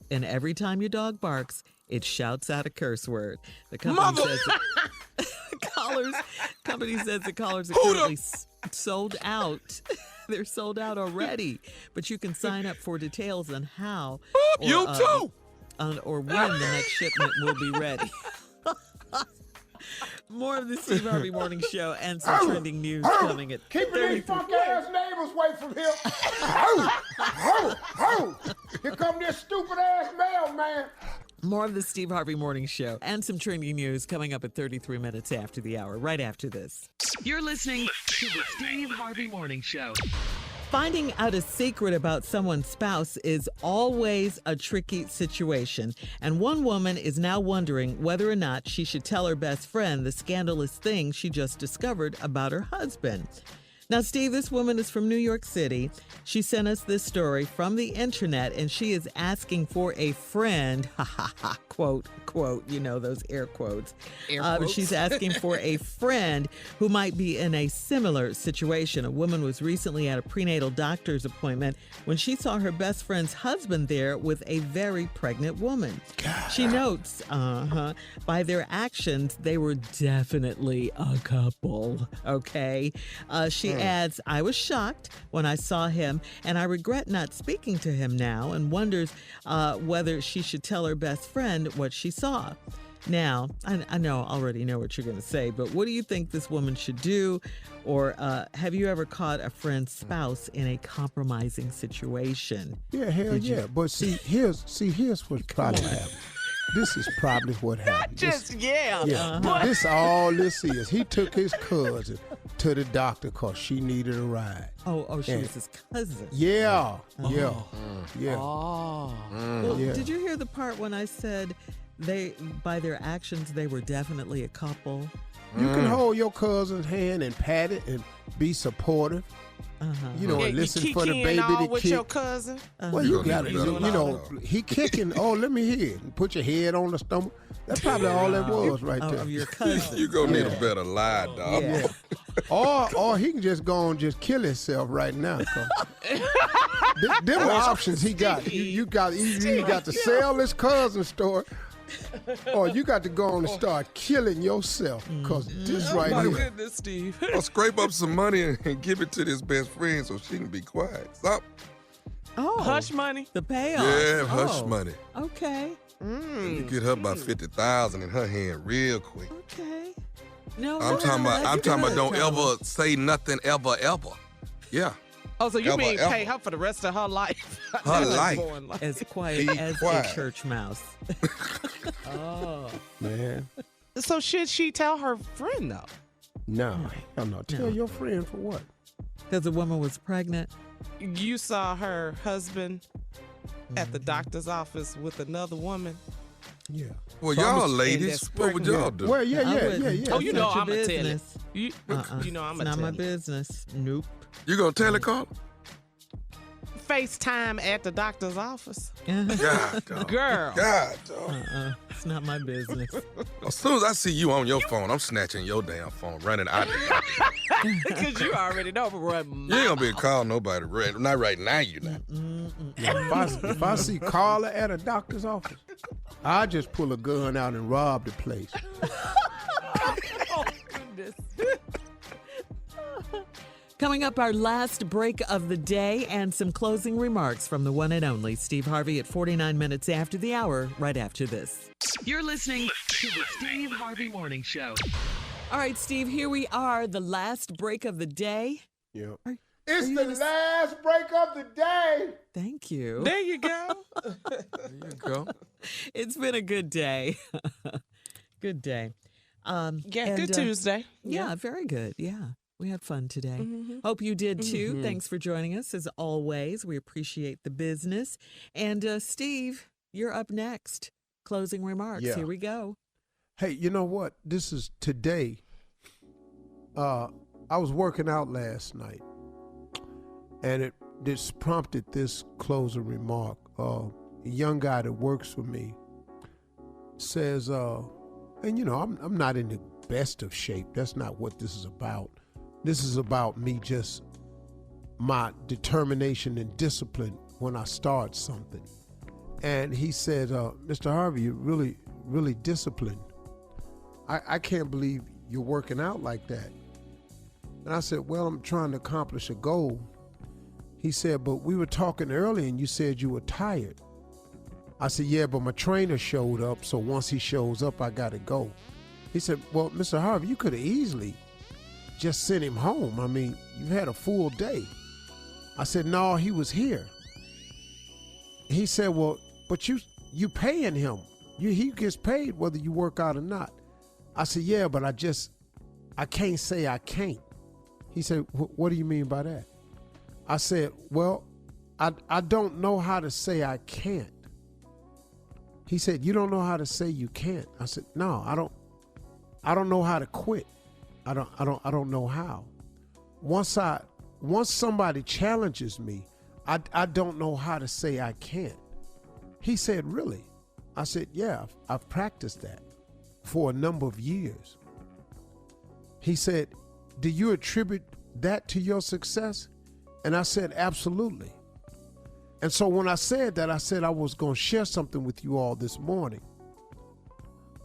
and every time your dog barks, it shouts out a curse word. The company says the collars are currently sold out. They're sold out already, but you can sign up for details on how or when the next shipment will be ready. More of the Steve Harvey Morning Show and some trending news coming at Keeping these funk ass neighbors away from here. Ho! Ho! Ho! Here come this stupid ass mailman. More of the Steve Harvey Morning Show and some trending news coming up at 33 minutes after the hour, right after this. You're listening to the Steve Harvey Morning Show. Finding out a secret about someone's spouse is always a tricky situation, and one woman is now wondering whether or not she should tell her best friend the scandalous thing she just discovered about her husband. Now, Steve, this woman is from New York City. She sent us this story from the internet, and she is asking for a friend, quote, you know, those air quotes. She's asking for a friend who might be in a similar situation. A woman was recently at a prenatal doctor's appointment when she saw her best friend's husband there with a very pregnant woman. God. She notes, by their actions, they were definitely a couple, okay? She adds, I was shocked when I saw him, and I regret not speaking to him now, and wonders whether she should tell her best friend what she saw. Now, I already know what you're going to say, but what do you think this woman should do? Or have you ever caught a friend's spouse in a compromising situation? Yeah, hell yeah. But here's what probably happened. This is probably what happened. This all this is. He took his cousin to the doctor because she needed a ride. She was his cousin. Yeah. Well, Yeah. did you hear the part when I said by their actions, they were definitely a couple? You can hold your cousin's hand and pat it and be supportive. You know, and listen for the baby to kick. With your cousin? Well, you got it. He kicking. Oh, let me hear it. Put your head on the stomach. That's probably all that was right there. Of your cousin. You're going to need a better lie, dog. Yeah. Or he can just go and just kill himself right now. Them are options he got. You got to sell this cousin store, or you got to go on and start killing yourself. Because this right my here. Goodness, Steve. Or scrape up some money and give it to this best friend so she can be quiet. Stop. Hush money. The payoff. Yeah, hush money. Okay. You get her about $50,000 in her hand real quick. Okay. No, I'm talking about don't ever say nothing ever. Yeah. Oh, so you Ever, mean ever. pay her for the rest of her life? Her life. As quiet Be as quiet. a church mouse. Man. So should she tell her friend, though? No. Tell your friend for what? Because the woman was pregnant. You saw her husband at the doctor's office with another woman. Yeah. Well, So y'all ladies, what would y'all do? Well, yeah. Oh, you know I'm going to tell it. business. You know I'm going to Not tell my it. business. Nope. You gonna tell it, Carl? FaceTime at the doctor's office. God, dog. Girl. God, dog. It's not my business. As soon as I see you on your phone, I'm snatching your damn phone, running out. Because you already know I'm running. You ain't gonna be able to call nobody. Not right now, you not. If I see Carla at a doctor's office, I just pull a gun out and rob the place. Oh, goodness. Coming up, our last break of the day and some closing remarks from the one and only Steve Harvey at 49 minutes after the hour, right after this. You're listening to the Steve Harvey Morning Show. All right, Steve, here we are, the last break of the day. Yep. It's the last break of the day. Thank you. There you go. There you go. It's been a good day. Good day. Good Tuesday. Yeah, very good. Yeah. We had fun today. Hope you did too. Thanks for joining us as always. We appreciate the business. And Steve, you're up next. Closing remarks. Yeah. Here we go. Hey, you know what? This is today. I was working out last night, and this prompted this closing remark. A young guy that works for me says, and you know, I'm not in the best of shape. That's not what this is about. This is about me, just my determination and discipline when I start something. And he said, Mr. Harvey, you're really, really disciplined. I can't believe you're working out like that. And I said, well, I'm trying to accomplish a goal. He said, but we were talking earlier and you said you were tired. I said, yeah, but my trainer showed up, so once he shows up, I got to go. He said, well, Mr. Harvey, you could have easily just sent him home. I mean, you've had a full day. I said, no, he was here. He said, well, but you paying him. He gets paid whether you work out or not. I said, yeah, but I can't say I can't. He said, what do you mean by that? I said, well, I don't know how to say I can't. He said, you don't know how to say you can't. I said, no, I don't know how to quit. I don't know how. Once somebody challenges me, I don't know how to say I can't. He said, really? I said, yeah, I've practiced that for a number of years. He said, do you attribute that to your success? And I said, absolutely. And so when I said that, I said I was going to share something with you all this morning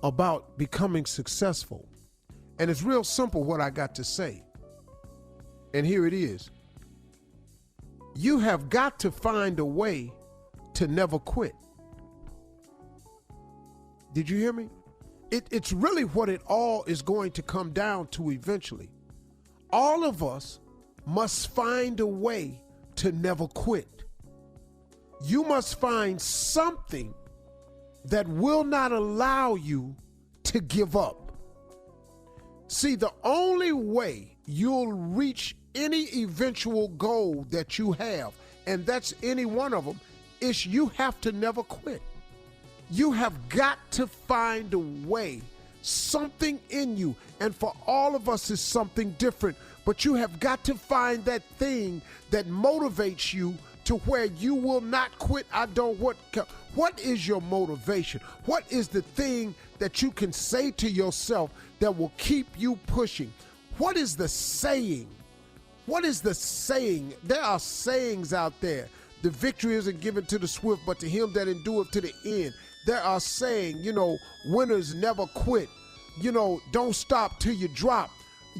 about becoming successful. And it's real simple what I got to say. And here it is. You have got to find a way to never quit. Did you hear me? It's really what it all is going to come down to eventually. All of us must find a way to never quit. You must find something that will not allow you to give up. See, the only way you'll reach any eventual goal that you have, and that's any one of them, is you have to never quit. You have got to find a way, something in you, and for all of us is something different, but you have got to find that thing that motivates you to where you will not quit. What is your motivation? What is the thing that you can say to yourself that will keep you pushing? What is the saying? What is the saying? There are sayings out there. The victory isn't given to the swift, but to him that endureth to the end. There are saying, winners never quit. Don't stop till you drop.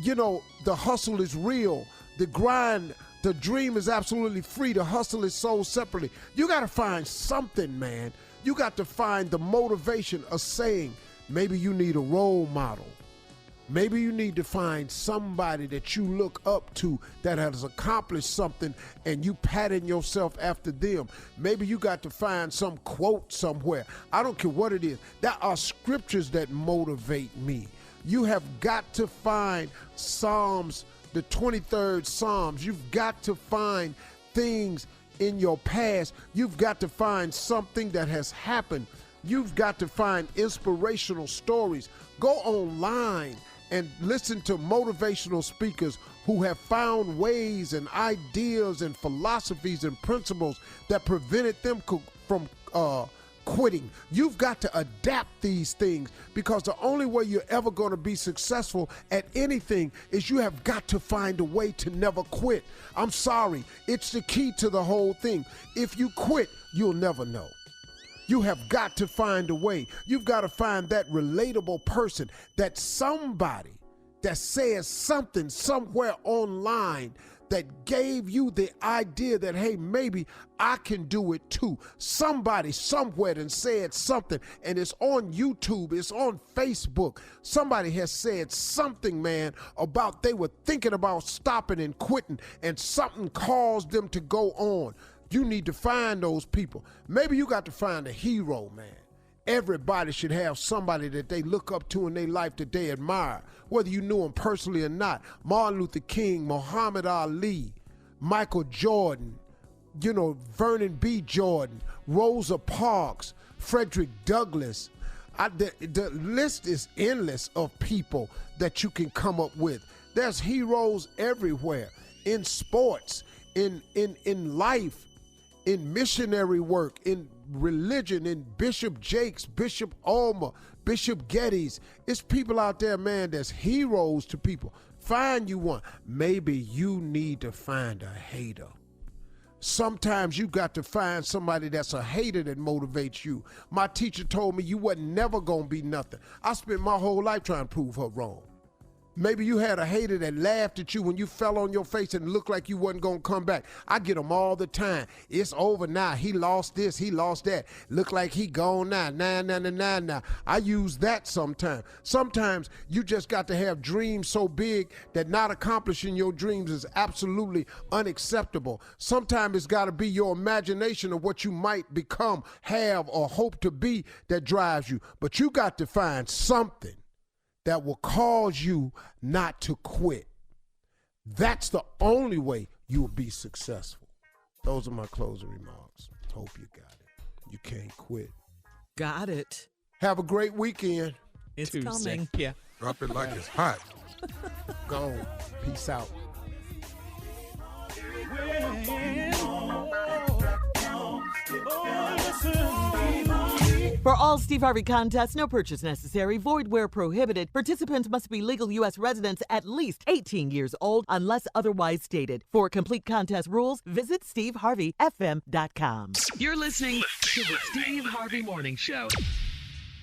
The hustle is real. The grind, the dream is absolutely free. The hustle is sold separately. You got to find something, man. You got to find the motivation of saying, maybe you need a role model. Maybe you need to find somebody that you look up to that has accomplished something and you patting yourself after them. Maybe you got to find some quote somewhere. I don't care what it is. There are scriptures that motivate me. You have got to find Psalms, the 23rd Psalms. You've got to find things in your past. You've got to find something that has happened You've got to find inspirational stories. Go online and listen to motivational speakers who have found ways and ideas and philosophies and principles that prevented them from quitting. You've got to adapt these things, because the only way you're ever going to be successful at anything is you have got to find a way to never quit. I'm sorry, it's the key to the whole thing. If you quit, you'll never know. You have got to find a way. You've got to find that relatable person, that somebody that says something somewhere online that gave you the idea that, hey, maybe I can do it too. Somebody somewhere and said something, and it's on YouTube, it's on Facebook. Somebody has said something, man, about they were thinking about stopping and quitting, and something caused them to go on. You need to find those people. Maybe you got to find a hero, man. Everybody should have somebody that they look up to in their life that they admire, whether you knew them personally or not. Martin Luther King, Muhammad Ali, Michael Jordan, Vernon B. Jordan, Rosa Parks, Frederick Douglass. The list is endless of people that you can come up with. There's heroes everywhere, in sports, in life, in missionary work, in religion, in Bishop Jakes, Bishop Ulmer, Bishop Geddes. It's people out there, man, that's heroes to people. Find you one. Maybe you need to find a hater. Sometimes you got to find somebody that's a hater that motivates you. My teacher told me you wasn't never gonna be nothing. I spent my whole life trying to prove her wrong. Maybe you had a hater that laughed at you when you fell on your face and looked like you wasn't going to come back. I get them all the time. It's over now. He lost this. He lost that. Look like he gone now. Nah. I use that sometimes. Sometimes you just got to have dreams so big that not accomplishing your dreams is absolutely unacceptable. Sometimes it's got to be your imagination of what you might become, have, or hope to be that drives you. But you got to find something that will cause you not to quit. That's the only way you will be successful. Those are my closing remarks. Hope you got it. You can't quit. Got it. Have a great weekend. It's Tuesday. coming. Yeah. Drop it like it's hot. Go. Peace out. For all Steve Harvey contests, no purchase necessary, void where prohibited. Participants must be legal U.S. residents at least 18 years old unless otherwise stated. For complete contest rules, visit steveharveyfm.com. You're listening to the Steve Harvey Morning Show.